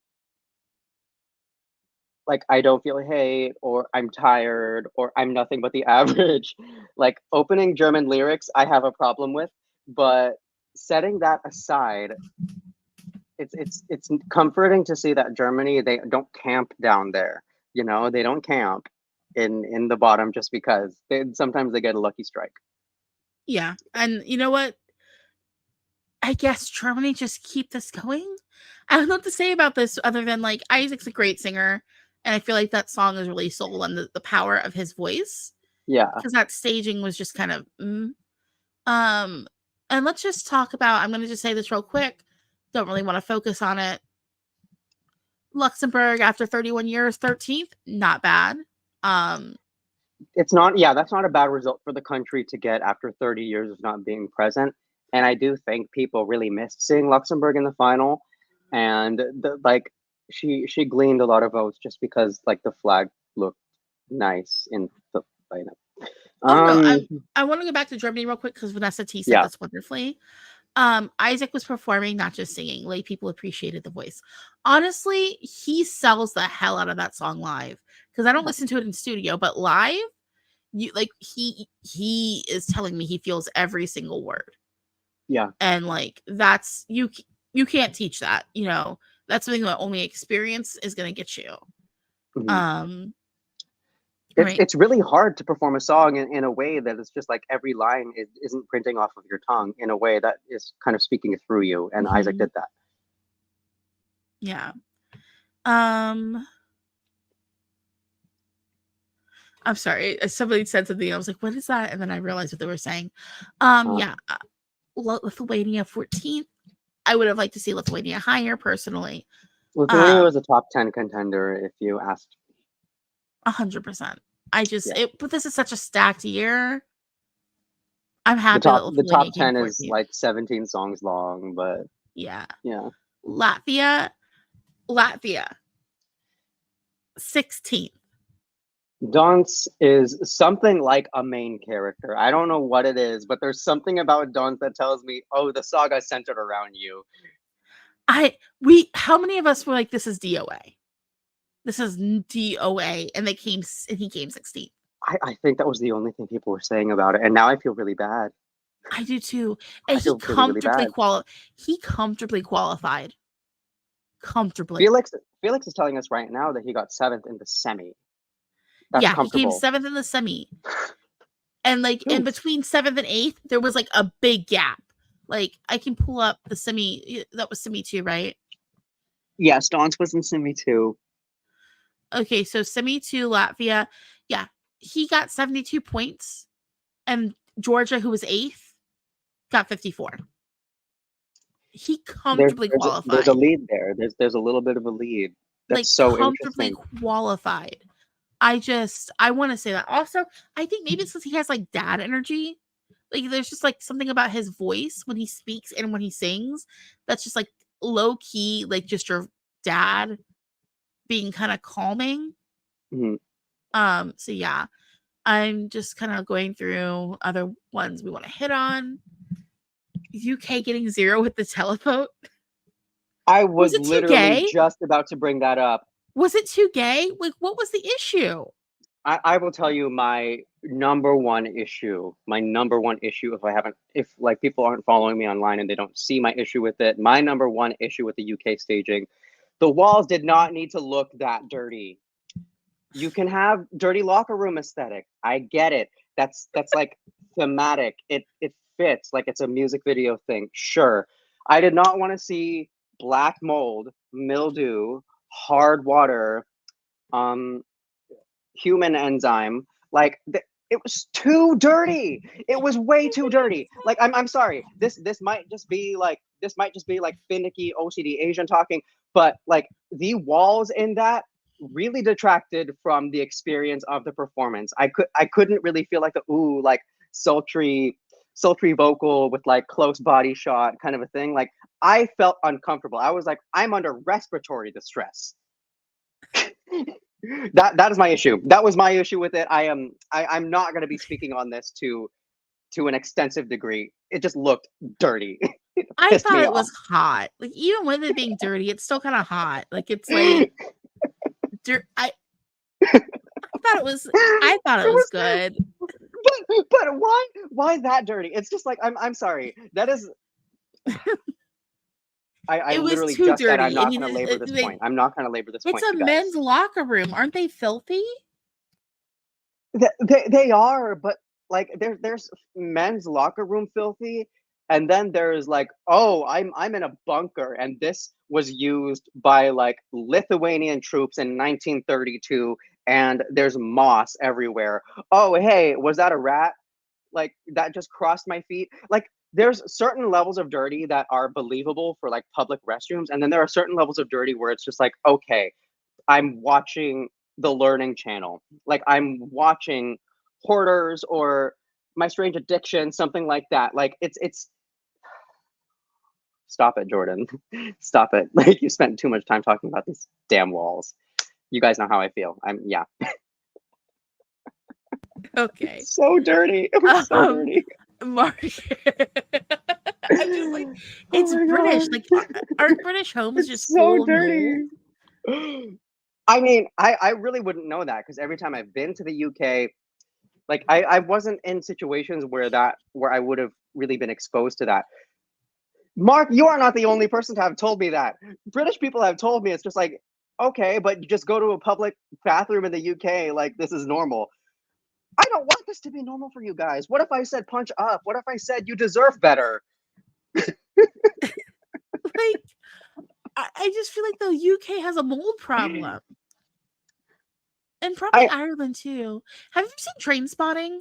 Like I don't feel hate or I'm tired or I'm nothing but the average. Like opening German lyrics, I have a problem with, but setting that aside, it's comforting to see that Germany, they don't camp down there. You know, they don't camp in the bottom just because sometimes they get a lucky strike. Yeah, and you know what? I guess Germany just keep this going. I don't know what to say about this other than like Isaac's a great singer, and I feel like that song is really sold on the power of his voice Yeah. because that staging was just kind of um and let's just talk about, I'm going to just say this real quick. Don't really want to focus on it. Luxembourg after 31 years, 13th, not bad. Um It's not, yeah, that's not a bad result for the country to get after 30 years of not being present. And I do think people really missed seeing Luxembourg in the final. And like she gleaned a lot of votes just because like the flag looked nice in the lineup. oh no, Um I want to go back to Germany real quick because Vanessa T said yeah, this wonderfully. Isaac was performing, not just singing. Lay people appreciated the voice. Honestly, he sells the hell out of that song live because I don't listen to it in studio, but live, you like he is telling me he feels every single word, yeah. and like that's you can't teach that. You know, that's something that only experience is gonna get you. Mhm. Um, It's right. it's really hard to perform a song in a way that is just like every line isn't printing off of your tongue in a way that is kind of speaking through you. And Isaac Mhm. did that. Yeah. Um, I'm sorry. Somebody said something. I was like, "What is that?" And then I realized what they were saying. Uh, Yeah. Lithuania 14th. I would have liked to see Lithuania higher personally. Lithuania Um, was a top 10 contender if you asked. 100%. I just Yeah. it but this is such a stacked year. I'm happy that The Lithuania top came 10 is 14th. like 17 songs long, but Yeah. yeah. Latvia 16th. Dance is something like a main character. I don't know what it is, but there's something about Dance that tells me, oh, the saga is centered around you. How many of us were like, this is DOA? This is DOA, and he came 16th. I think that was the only thing people were saying about it, and now I feel really bad. I do too. And I feel really, really bad. He comfortably qualified. Comfortably. Felix is telling us right now that he got 7th in the semi. That's comfortable. He came 7th in the semi. And like in between 7th and 8th, there was like a big gap. Like I can pull up the semi. That was semi 2, right? Yes, Dance was in semi 2. Okay, so semi 2 Latvia. Yeah, he got 72 points. And Georgia, who was 8th, got 54. He comfortably qualified. There's a lead there. There's a little bit of a lead. That's like, so comfortably qualified. I want to say that. Also, I think maybe it's because he has like dad energy. Like there's just like something about his voice when he speaks and when he sings that's just like low key, like just your dad being kind of calming. Mm-hmm. So yeah, I'm just kind of going through other ones we want to hit on. UK getting 0 with the televote. I was literally just about to bring that up. Was it too gay? Like, what was the issue? I will tell you my number one issue. If like people aren't following me online and they don't see my issue with it, my number one issue with the UK staging, the walls did not need to look that dirty. You can have dirty locker room aesthetic. I get it. That's like thematic. It fits, like it's a music video thing. Sure. I did not want to see black mold, mildew, hard water, human enzyme. Like it was too dirty. It was way too dirty. Like I'm sorry. This might just be like finicky OCD Asian talking, but like the walls in that really detracted from the experience of the performance. I couldn't really feel like like sultry vocal with like close body shot kind of a thing. Like I felt uncomfortable. I was like, I'm under respiratory distress. That is my issue. That was my issue with it. I'm not going to be speaking on this to an extensive degree. It just looked dirty. I thought it was hot. Like even with it being dirty, it's still kind of hot. Like it's like I thought it was good. But why that dirty? It's just like I'm sorry. That is I literally just said I'm not going to labor this point. I'm not going to labor this point. It's a men's locker room. Aren't they filthy? They are, but like there's men's locker room filthy, and then there's like, oh, I'm in a bunker, and this was used by like Lithuanian troops in 1932, and there's moss everywhere. Oh, hey, was that a rat? Like that just crossed my feet. Like there's certain levels of dirty that are believable for like public restrooms, and then there are certain levels of dirty where it's just like, okay, I'm watching the Learning Channel, like I'm watching Hoarders or My Strange Addiction, something like that. Like it's stop it, Jordan. Stop it. Like you spent too much time talking about these damn walls. You guys know how I feel. Yeah. Okay. So dirty. It was so dirty. Mark. I'm just like, it's British. God. Like, aren't British homes just so dirty? I mean, I really wouldn't know that because every time I've been to the UK, like I wasn't in situations where I would have really been exposed to that. Mark, you are not the only person to have told me that. British people have told me it's just like, okay, but you just go to a public bathroom in the UK, like this is normal. I don't want this to be normal for you guys. What if I said punch up? What if I said you deserve better? Like, I just feel like the UK has a mold problem. And probably Ireland too. Have you seen Train Spotting?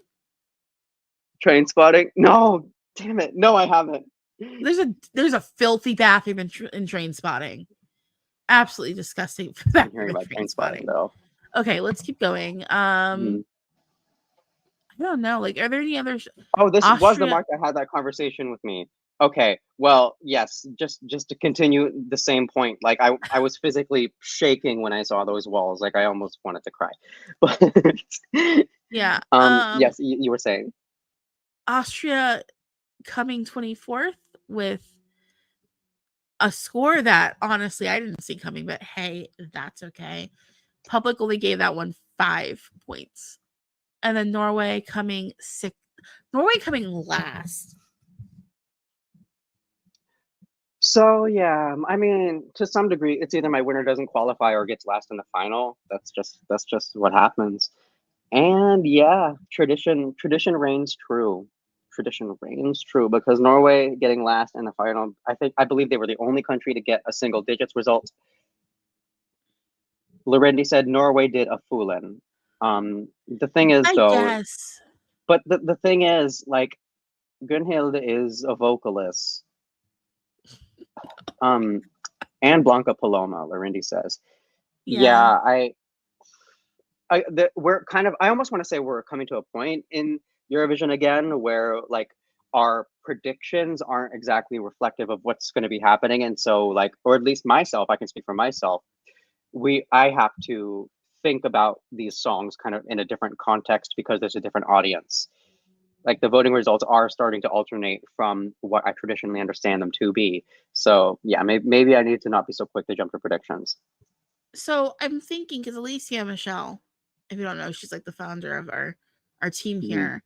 Train Spotting? No, damn it. No, I haven't. There's a filthy bathroom in Train Spotting. Absolutely disgusting. I'm hearing about Train Spotting though. Okay, let's keep going. I don't know. Like, are there any other Oh, this was the Austria? mark that had that conversation with me. Okay, well, yes, just to continue the same point, like I was physically shaking when I saw those walls, like I almost wanted to cry. But Yeah. yes, you were saying. Austria coming 24th with a score that honestly I didn't see coming, but hey, that's okay. Public only gave that one 5 points. And then Norway coming last. So yeah, I mean, to some degree, it's either my winner doesn't qualify or gets last in the final. That's just what happens. And yeah, tradition reigns true. Tradition reigns true because Norway getting last in the final, I believe they were the only country to get a single digits result. Lorendi said Norway did a foolin. The thing is I though, guess. but the thing is, like, Gunhild is a vocalist. Um, and Blanca Paloma, Lorendi says. Yeah, Yeah. we're kind of, I almost want to say we're coming to a point in Eurovision again where like our predictions aren't exactly reflective of what's going to be happening, and so like, or at least myself, I can speak for myself. I have to think about these songs kind of in a different context because there's a different audience. Like the voting results are starting to alternate from what I traditionally understand them to be. So yeah, maybe I need to not be so quick to jump to predictions. So I'm thinking because Alicia Michelle, if you don't know, she's like the founder of our team Mhm. here.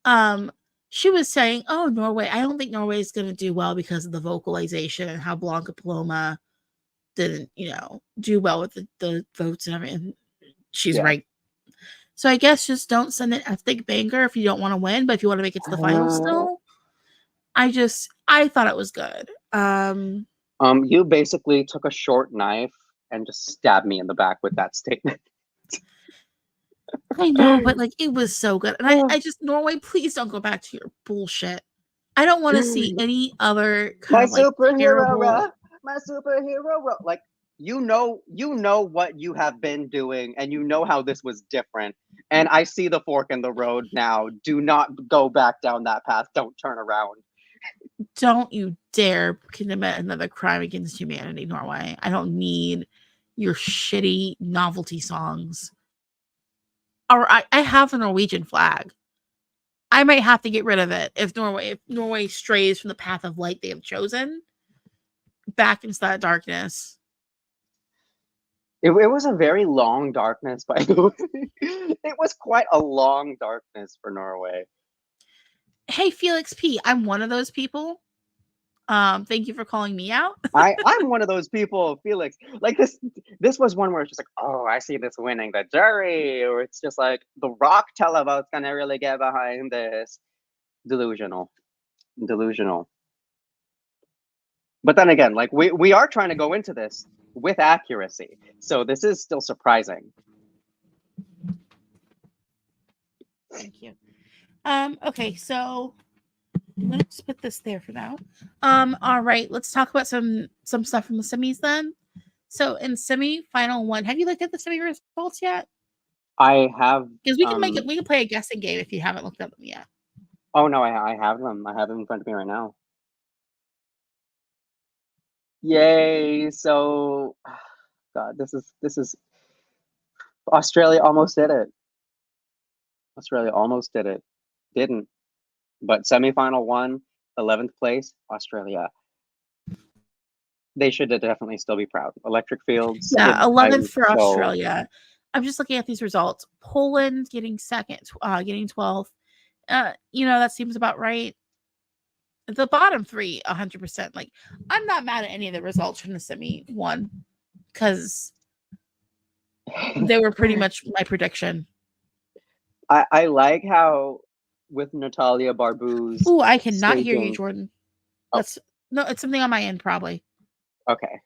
Um, she was saying, "Oh, Norway. I don't think Norway is going to do well because of the vocalization and how Blanca Paloma didn't, do well with the votes and everything." She's Yeah. right. So I guess just don't send an ethnic banger if you don't want to win, but if you want to make it to the final Uh, still, I thought it was good. you basically took a short knife and just stabbed me in the back with that statement. I know, but like it was so good. And I just Norway, please don't go back to your bullshit. I don't want to see any other kind My of like superhero, terrible. my superhero. Like you know what you have been doing, and you know how this was different. And I see the fork in the road now. Do not go back down that path. Don't turn around. Don't you dare commit another crime against humanity, Norway. I don't need your shitty novelty songs. Or I have a Norwegian flag. I might have to get rid of it if Norway strays from the path of light they have chosen back into that darkness. It was a very long darkness, by the way. It was quite a long darkness for Norway. Hey, Felix P, I'm one of those people. Thank you for calling me out. I'm one of those people, Felix. Like this was one where it's just like, oh, I see this winning the jury, or it's just like the Rock televote's gonna really get behind this. Delusional, delusional. But then again, like we are trying to go into this with accuracy, so this is still surprising. Thank you. Okay, so let's put this there for now. All right, let's talk about some stuff from the semis then. So in semi-final one, have you looked at the semi results yet? I have. Because we can play a guessing game if you haven't looked at them yet. Oh no, I have them. I have them in front of me right now. Yay! So, God, this is Australia almost did it. Australia almost did it. Didn't. But semifinal one, 11th place, Australia. They should definitely still be proud. Electric Fields. Yeah, 11th I'm for so. Australia. I'm just looking at these results. Poland getting second, getting 12th. That seems about right. The bottom three, 100%. Like, I'm not mad at any of the results from the semi one because they were pretty much my prediction. I like how with Natalia Barbu's Ooh, I cannot hear you, staging. Jordan. Oh, That's no, it's something on my end, probably. okay.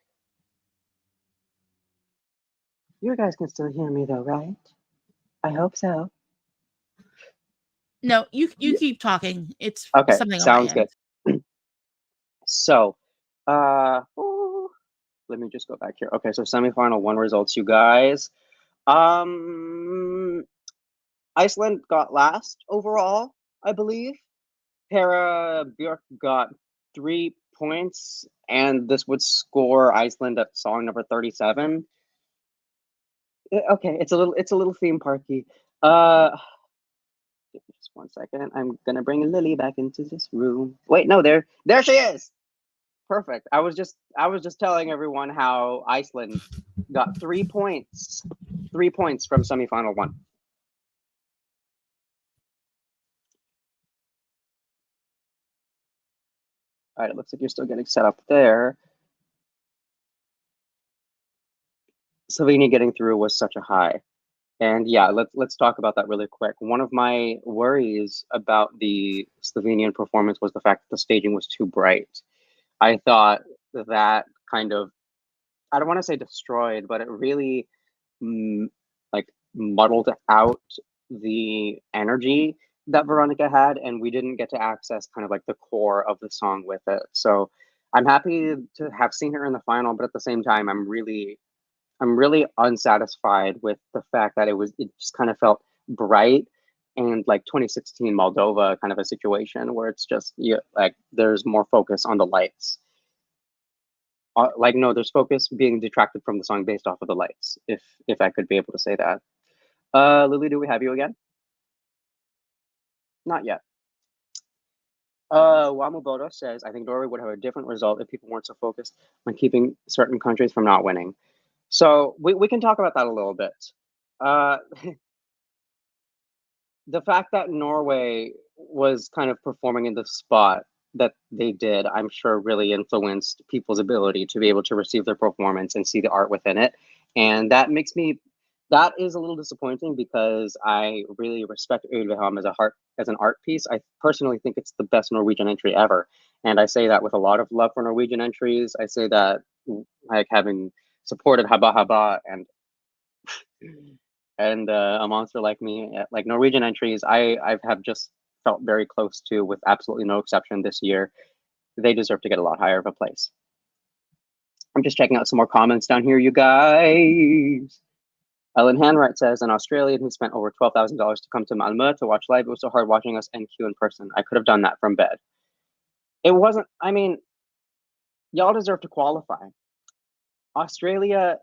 You guys can still hear me though, right? I hope so. No, you Yeah. keep talking. It's Okay, something on my sounds end. good. So, ooh, let me just go back here. Okay, so semifinal one results, you guys. Um, Iceland got last overall, I believe. Hera Björk got 3 points, and this would score Iceland at song number 37. Okay, it's a little theme parky. Just 1 second. I'm gonna bring Lily back into this room. Wait, no, there she is. Perfect. I was just telling everyone how Iceland got 3 points. 3 points from semifinal one. All right, it looks like you're still getting set up there. Slovenia getting through was such a high. And yeah, let's talk about that really quick. One of my worries about the Slovenian performance was the fact that the staging was too bright. I thought that kind of, I don't want to say destroyed, but it really like muddled out the energy that Veronica had, and we didn't get to access kind of like the core of the song with it. So I'm happy to have seen her in the final, but at the same time, I'm really unsatisfied with the fact that it just kind of felt bright and like 2016 Moldova kind of a situation where it's just like there's more focus on the lights. Like no, there's focus being detracted from the song based off of the lights. If I could be able to say that. Lily, do we have you again? Not yet. Wamuboto says, I think Norway would have a different result if people weren't so focused on keeping certain countries from not winning. So we can talk about that a little bit. Uh, the fact that Norway was kind of performing in the spot that they did, I'm sure really influenced people's ability to be able to receive their performance and see the art within it. And that is a little disappointing because I really respect Ulveholm as an art piece. I personally think it's the best Norwegian entry ever. And I say that with a lot of love for Norwegian entries. I say that like having supported Haba Haba and a monster like me, like Norwegian entries, I have just felt very close to with absolutely no exception this year. They deserve to get a lot higher of a place. I'm just checking out some more comments down here, you guys. Ellen Hanwright says, an Australian who spent over $12,000 to come to Malmö to watch live. It was so hard watching us NQ in person. I could have done that from bed. It wasn't, I mean, y'all deserve to qualify. Australia,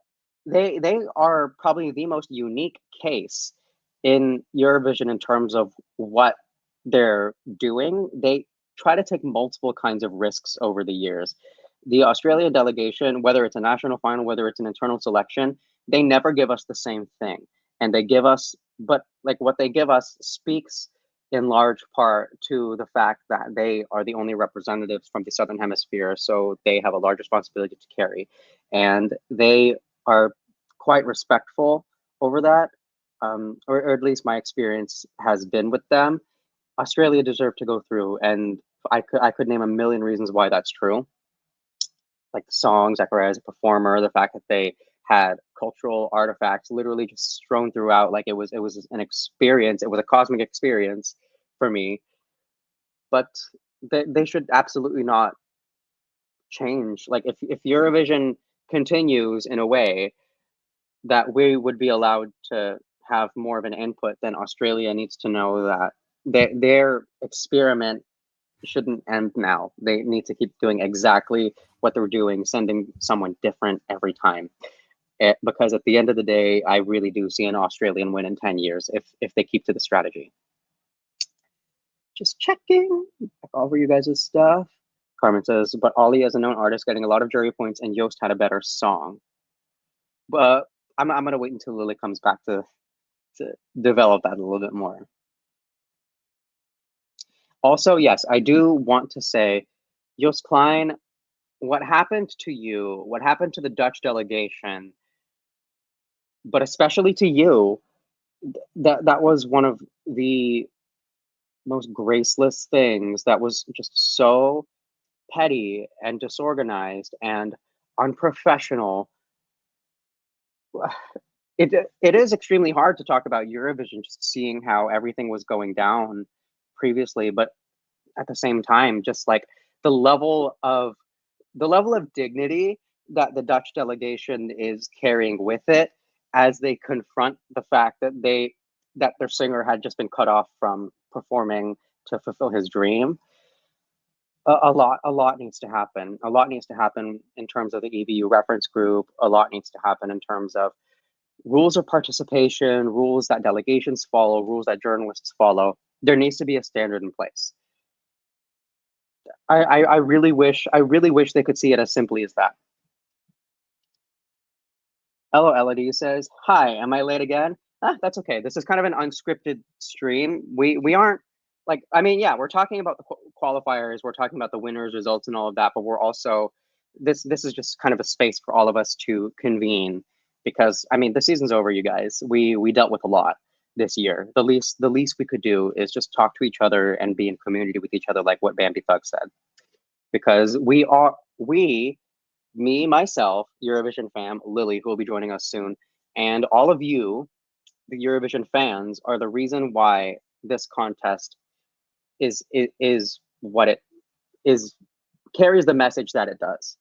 they are probably the most unique case in Eurovision in terms of what they're doing. They try to take multiple kinds of risks over the years. The Australian delegation, whether it's a national final, whether it's an internal selection, they never give us the same thing. And they give us, but like what they give us speaks in large part to the fact that they are the only representatives from the Southern Hemisphere. So they have a large responsibility to carry. And they are quite respectful over that, or at least my experience has been with them. Australia deserved to go through, and I could name a million reasons why that's true. Like the song, Zachariah as a performer, the fact that they had cultural artifacts literally just strewn throughout, like it was an experience. It was a cosmic experience for me. But they should absolutely not change. Like if Eurovision continues in a way that we would be allowed to have more of an input, then Australia needs to know that their experiment shouldn't end now. They need to keep doing exactly what they're doing, sending someone different every time. Because at the end of the day, I really do see an Australian win in 10 years if they keep to the strategy. Just checking over you guys' stuff. Carmen says, but Ollie is a known artist getting a lot of jury points, and Yost had a better song. But I'm going to wait until Lily comes back to develop that a little bit more. Also, yes, I do want to say, Joost Klein, what happened to you, what happened to the Dutch delegation, but especially to you, that was one of the most graceless things. That was just so petty and disorganized and unprofessional. It is extremely hard to talk about Eurovision, just seeing how everything was going down previously, but at the same time, just like the level of dignity that the Dutch delegation is carrying with it as they confront the fact that they that their singer had just been cut off from performing to fulfill his dream. A lot needs to happen. A lot needs to happen in terms of the EBU reference group. A lot needs to happen in terms of rules of participation, rules that delegations follow, rules that journalists follow. There needs to be a standard in place. I really wish they could see it as simply as that. Hello, Elodie says, "Hi, am I late again?" That's okay. This is kind of an unscripted stream. We aren't like, I mean, yeah, we're talking about the qualifiers, we're talking about the winners, results, and all of that, but we're also this is just kind of a space for all of us to convene because I mean the season's over, you guys. We dealt with a lot this year. The least we could do is just talk to each other and be in community with each other, like what Bambi Thug said. Because me, myself, Eurovision fam, Lily, who will be joining us soon, and all of you, the Eurovision fans, are the reason why this contest is what it is, carries the message that it does.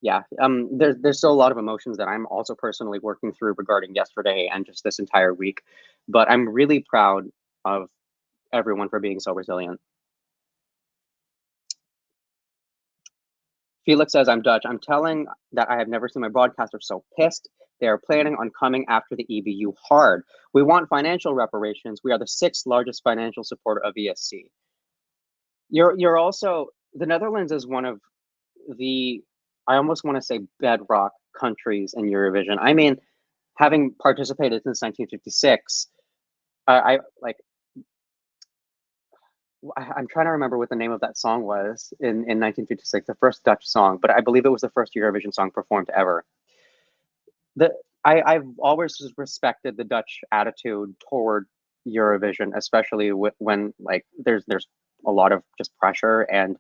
Yeah, there's still a lot of emotions that I'm also personally working through regarding yesterday and just this entire week, but I'm really proud of everyone for being so resilient. Felix says, "I'm Dutch. I'm telling that I have never seen my broadcasters so pissed. They are planning on coming after the EBU hard. We want financial reparations. We are the 6th largest financial supporter of ESC." You're also, the Netherlands is one of the, I almost want to say, bedrock countries in Eurovision. I mean, having participated since 1956, I like, I'm trying to remember what the name of that song was in 1956, the first Dutch song, but I believe it was the first Eurovision song performed ever. I've always respected the Dutch attitude toward Eurovision, especially when like there's a lot of just pressure and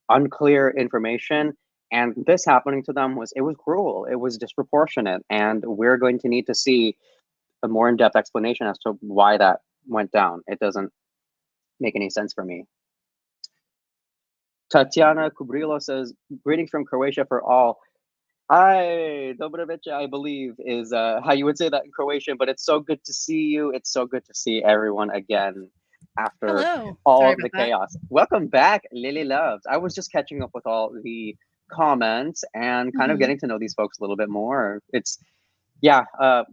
unclear information. And this happening to them was cruel, it was disproportionate, and we're going to need to see a more in-depth explanation as to why that went down. It doesn't make any sense for me. Tatiana Kubrilo says, "Greetings from Croatia for all." Hi, Dobroveče, I believe is how you would say that in Croatian, but it's so good to see you. It's so good to see everyone again after Hello. all the chaos. Welcome back, Lily Loves. I was just catching up with all the comments and kind of getting to know these folks a little bit more. It's, yeah,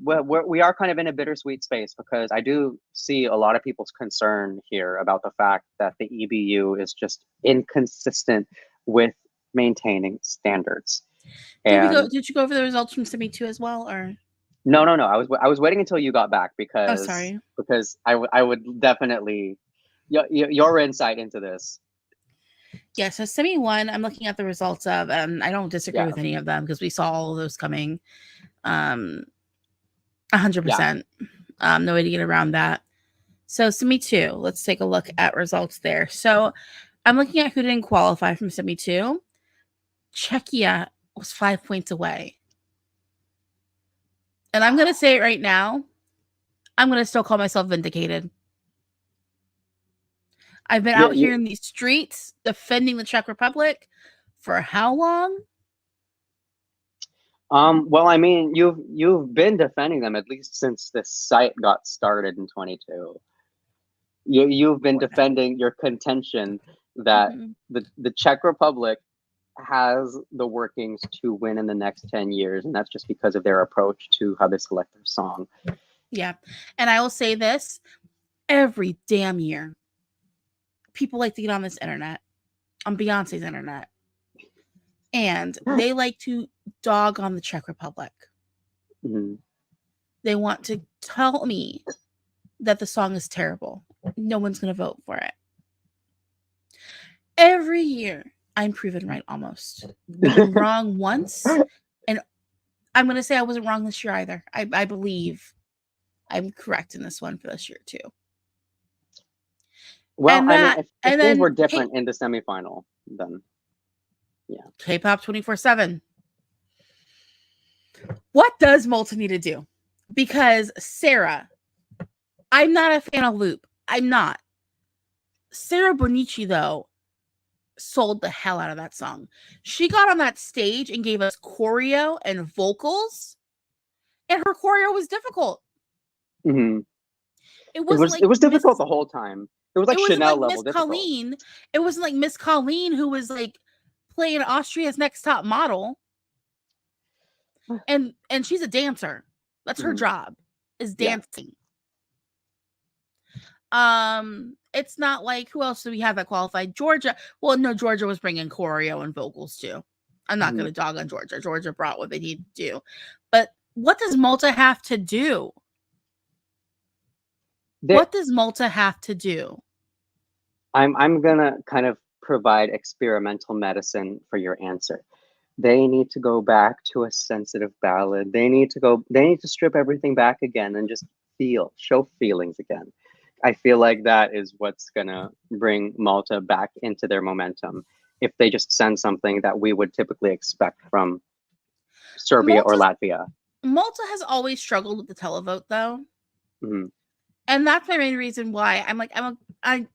we are kind of in a bittersweet space because I do see a lot of people's concern here about the fact that the EBU is just inconsistent with maintaining standards. Did you go over the results from Semi 2 as well, or? No. I was waiting until you got back because sorry. Because I would definitely your insight into this. Yeah, so Semi 1, I'm looking at the results of, I don't disagree with any of them because we saw all of those coming. 100%. No way to get around that. So Semi 2, let's take a look at results there. So I'm looking at who didn't qualify from Semi 2. Czechia was 5 points away. And I'm going to say it right now, I'm going to still call myself vindicated. I've been out here in these streets defending the Czech Republic for how long? Well, I mean, you've been defending them at least since this site got started in 22. You've been defending your contention that the Czech Republic has the workings to win in the next 10 years, and that's just because of their approach to how they select their song. Yeah, and I will say this, every damn year, people like to get on this internet, on Beyonce's internet, and they like to dog on the Czech Republic. They want to tell me that the song is terrible. No one's going to vote for it. Every year, I'm proven right almost. Being wrong once, and I'm going to say I wasn't wrong this year either. I believe I'm correct in this one for this year too. Well, I mean, if things were different in the semifinal, then yeah. K-pop 24/7. What does Malta need to do? Because Sarah, I'm not a fan of Loop. I'm not. Sarah Bonici, though, sold the hell out of that song. She got on that stage and gave us choreo and vocals, and her choreo was difficult. Mhm. It wasn't like It was difficult the whole time. It was like it wasn't Chanel like level Miss difficult. Colleen. It wasn't like Miss Colleen who was like playing Austria's Next Top Model. And she's a dancer. That's her Mhm. job, is Yeah. dancing. It's not like, who else do we have that qualified? Georgia. Well, no, Georgia was bringing choreo and vocals too. I'm not going to dog on Georgia. Georgia brought what they need to do. But what does Malta have to do? What does Malta have to do? I'm gonna kind of provide experimental medicine for your answer. They need to go back to a sensitive ballad. They need to strip everything back again and just show feelings again. I feel like that is what's gonna bring Malta back into their momentum if they just send something that we would typically expect from Serbia or Latvia. Malta has always struggled with the televote though. Mhm. And that's my main reason why I kind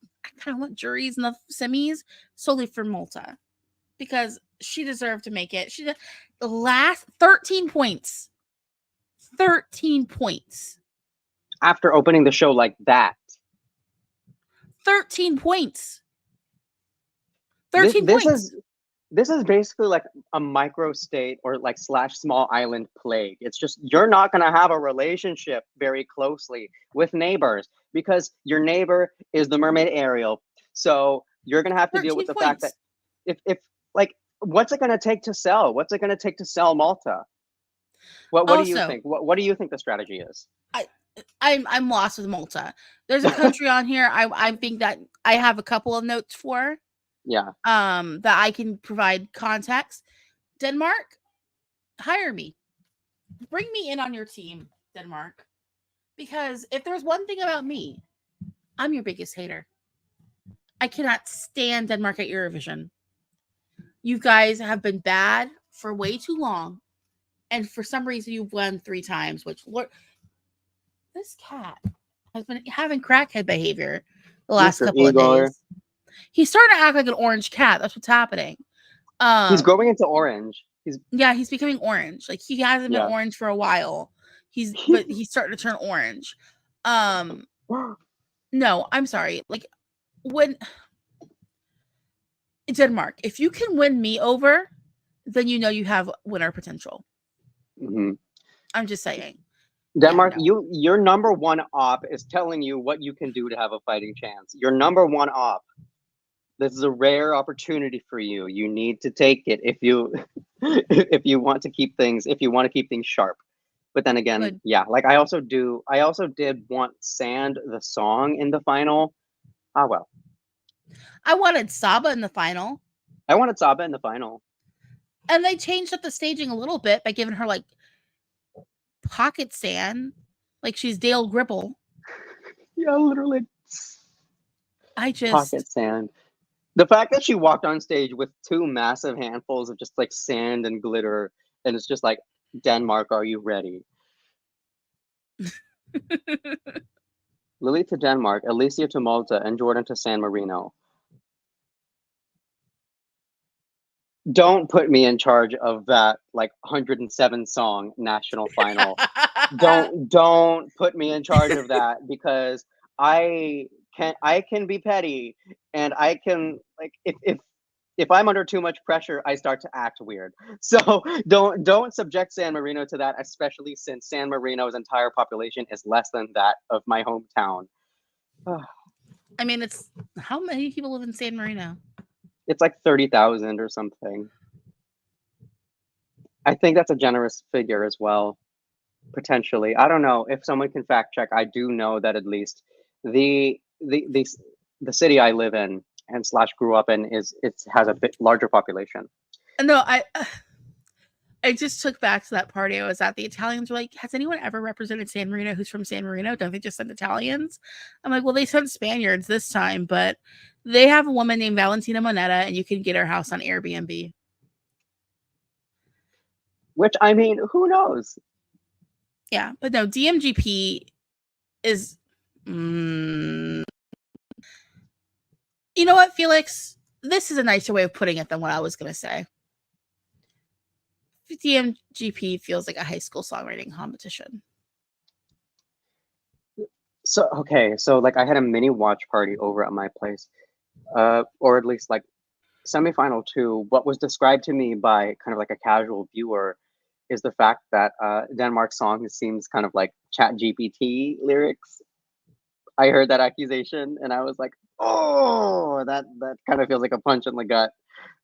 of want juries in the semis solely for Malta, because she deserved to make it. She did the last 13 points. 13 points. After opening the show like that. 13 points. 13 points. This is basically like a micro state or like / small island plague. It's just you're not going to have a relationship very closely with neighbors because your neighbor is the mermaid Ariel. So you're going to have to deal with the fact that if like, what's it going to take to sell? What's it going to take to sell Malta? What do you think? What do you think the strategy is? I'm lost with Malta. There's a country on here I think that I have a couple of notes for. Yeah. That I can provide context. Denmark, hire me. Bring me in on your team, Denmark. Because if there's one thing about me, I'm your biggest hater. I cannot stand Denmark at Eurovision. You guys have been bad for way too long. And for some reason, you've won 3 times, which, Lord, this cat has been having crackhead behavior the last couple of days. He's starting to act like an orange cat. That's what's happening. He's growing into orange. He's becoming orange. Like, he hasn't been orange for a while. But he's starting to turn orange. No, I'm sorry. Like, when Denmark, if you can win me over, then you know you have winner potential. Mm-hmm. I'm just saying. Denmark, your number one op is telling you what you can do to have a fighting chance. Your number one op. This is a rare opportunity for you. You need to take it if you if you want to keep things sharp. But then again, like I also did want Sand the song in the final. Ah well. I wanted Saba in the final. And they changed up the staging a little bit by giving her like pocket sand, like she's Dale Gribble. Yeah, literally. Pocket sand. The fact that she walked on stage with 2 massive handfuls of just like sand and glitter, and it's just like, Denmark, are you ready? Lily to Denmark, Alicia to Malta, and Jordan to San Marino. Don't put me in charge of that like 107 song national final. don't put me in charge of that, because I can be petty, and I can, like, if I'm under too much pressure, I start to act weird. So don't subject San Marino to that, especially since San Marino's entire population is less than that of my hometown. I mean, it's how many people live in San Marino? It's like 30,000 or something. I think that's a generous figure as well, potentially. I don't know if someone can fact check. I do know that at least the city I live in and / grew up in has a bit larger population. No, I just took back to that party I was at. The Italians were like, has anyone ever represented San Marino who's from San Marino? Don't they just send Italians? I'm like, well, they sent Spaniards this time, but they have a woman named Valentina Moneta, and you can get her house on Airbnb. Which, I mean, who knows? Yeah, but no, DMGP is... you know what, Felix? This is a nicer way of putting it than what I was going to say. DMGP feels like a high school songwriting competition. So like I had a mini watch party over at my place, or at least like semifinal two. What was described to me by kind of like a casual viewer is the fact that Denmark's song seems kind of like Chat GPT lyrics. I heard that accusation and I was like, oh, that kind of feels like a punch in the gut.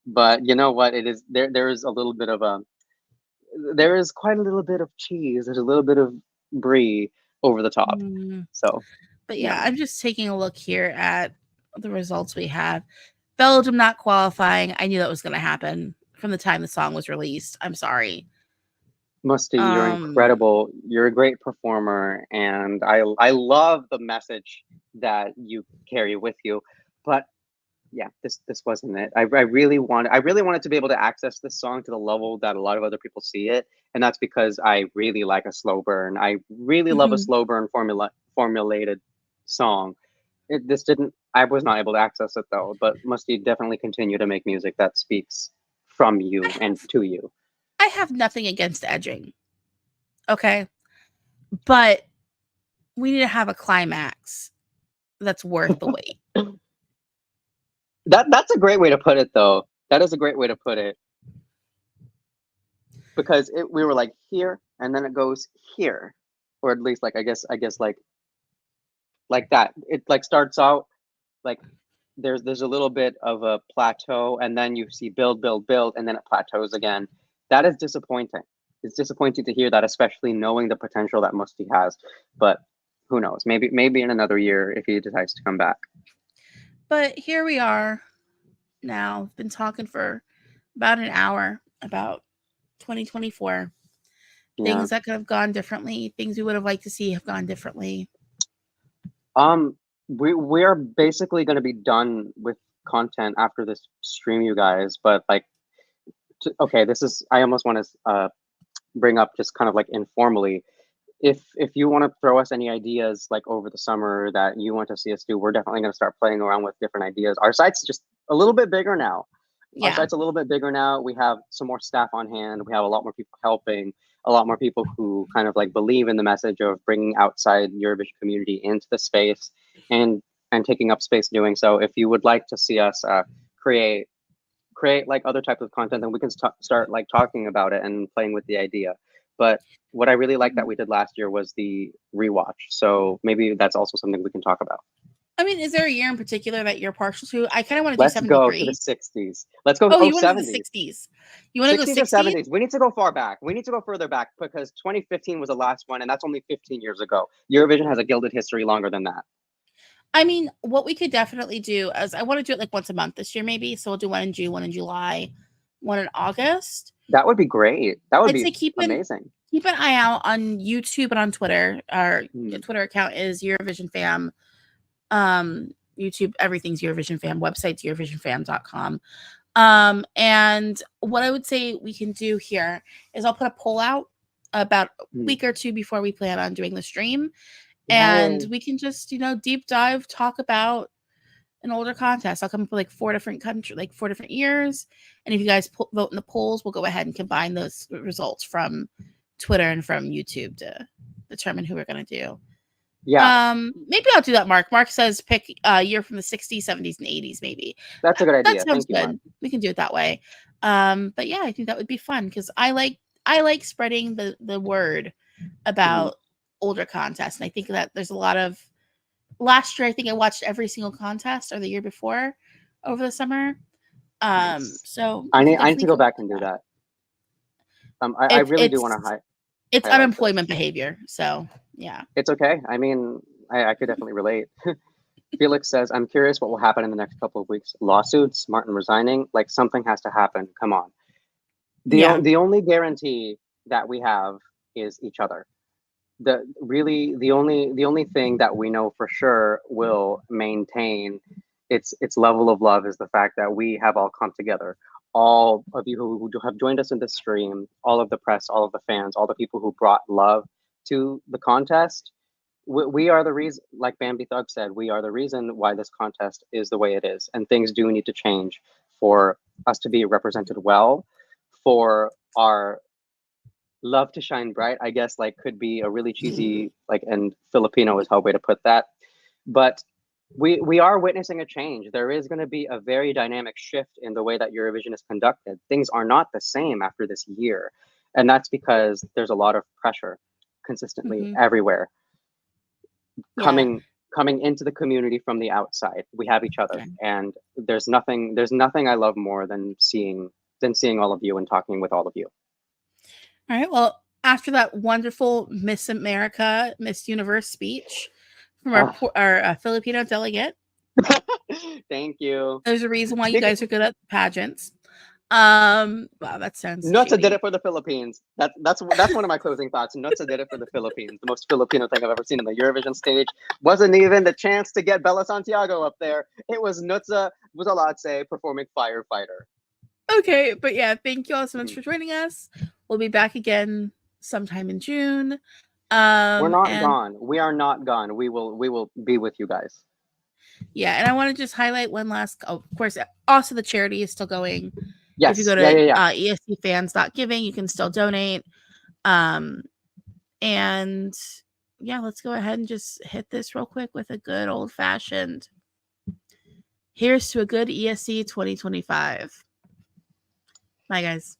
But you know what? It is there. There is a little bit of a there is quite a little bit of cheese. There's a little bit of brie over the top. So, But yeah. yeah, I'm just taking a look here at the results we have. Belgium not qualifying. I knew that was going to happen from the time the song was released. I'm sorry. Musty, you're incredible. You're a great performer, and I love the message that you carry with you. But yeah, this wasn't it. I really wanted to be able to access this song to the level that a lot of other people see it, and that's because I really like a slow burn. I really love a slow burn formulated song. This didn't. I was not able to access it though. But Musty, definitely continue to make music that speaks from you and to you. I have nothing against edging. Okay. But we need to have a climax that's worth the wait. That's a great way to put it, though. That is a great way to put it. Because we were like here, and then it goes here, or at least like I guess like that. It like starts out like there's a little bit of a plateau, and then you see build, and then it plateaus again. That is disappointing. It's disappointing to hear that, especially knowing the potential that Musty has. But who knows? Maybe in another year if he decides to come back. But here we are now. Been talking for about an hour about 2024. Things that could have gone differently, things we would have liked to see have gone differently. We're basically going to be done with content after this stream, you guys. But like, okay, this is I almost want to bring up just kind of like informally. If you want to throw us any ideas like over the summer that you want to see us do, we're definitely going to start playing around with different ideas. Our site's just a little bit bigger now. Yeah. Our site's a little bit bigger now. We have some more staff on hand. We have a lot more people helping, a lot more people who kind of like believe in the message of bringing outside Eurovision community into the space and taking up space doing so. If you would like to see us create like other types of content, then we can start like talking about it and playing with the idea. But what I really liked that we did last year was the rewatch. So maybe that's also something we can talk about. I mean, is there a year in particular that you're partial to? I kind of want to do 73. Let's go to the 60s. Let's go. Oh, you want 70s. to do the 60s? You want to go 60s or 70s? We need to go far back. We need to go further back because 2015 was the last one, and that's only 15 years ago. Eurovision has a gilded history longer than that. I mean, what we could definitely do is I want to do it like once a month this year, maybe. So we'll do one in June, one in July, one in August. That would be great. That would be amazing. Keep an eye out on YouTube and on Twitter. Our Twitter account is Eurovision Fam. YouTube, everything's Eurovision Fam. Website's EurovisionFam.com. And what I would say we can do here is I'll put a poll out about a week or two before we plan on doing the stream. And we can just, deep dive, talk about an older contest. I'll come up with like 4 different countries, like 4 different years. And if you guys vote in the polls, we'll go ahead and combine those results from Twitter and from YouTube to determine who we're going to do. Yeah. Maybe I'll do that, Mark. Mark says pick a year from the 60s, 70s, and 80s, maybe. That's a good idea. That sounds Thank good. You, we can do it that way. But yeah, I think that would be fun because I like spreading the word about older contests. And I think that there's a lot of last year, I think I watched every single contest or the year before over the summer. So I need to go back and do that. I really do want to it's unemployment behavior. So yeah. It's okay. I mean, I could definitely relate. Felix says, I'm curious what will happen in the next couple of weeks. Lawsuits, Martin resigning, like something has to happen. Come on. The only guarantee that we have is each other. The only thing that we know for sure will maintain its level of love is the fact that we have all come together. All of you who have joined us in this stream, all of the press, all of the fans, all the people who brought love to the contest, we are the reason, like Bambi Thug said, we are the reason why this contest is the way it is. And things do need to change for us to be represented well, for our love to shine bright, I guess, like, could be a really cheesy, like, and Filipino is how way to put that. But we are witnessing a change. There is going to be a very dynamic shift in the way that Eurovision is conducted. Things are not the same after this year, and that's because there's a lot of pressure consistently everywhere Yeah. coming into the community from the outside. We have each other, Okay. and there's nothing I love more than seeing all of you and talking with all of you. All right. Well, after that wonderful Miss America, Miss Universe speech from our Filipino delegate, thank you. there's a reason why you Speaking, guys are good at pageants. Wow, that sounds Nutsa did shady. it for the Philippines. That's one of my closing thoughts. Nutsa did it for the Philippines. The most Filipino thing I've ever seen on the Eurovision stage wasn't even the chance to get Bella Santiago up there. It was Nutsa Buzalatse performing Firefighter. Okay, but yeah, thank you all so much for joining us. We'll be back again sometime in June. We're not And gone. We are not gone. We will be with you guys. yeah, and I want to just highlight one last. Oh, of course, also the charity is still going. If you Yes. go Yeah. to Yeah. Yeah. ESCfans.giving, you can still donate. And yeah, let's go ahead and just hit this real quick with a good old fashioned. Here's to a good ESC 2025. Bye, guys.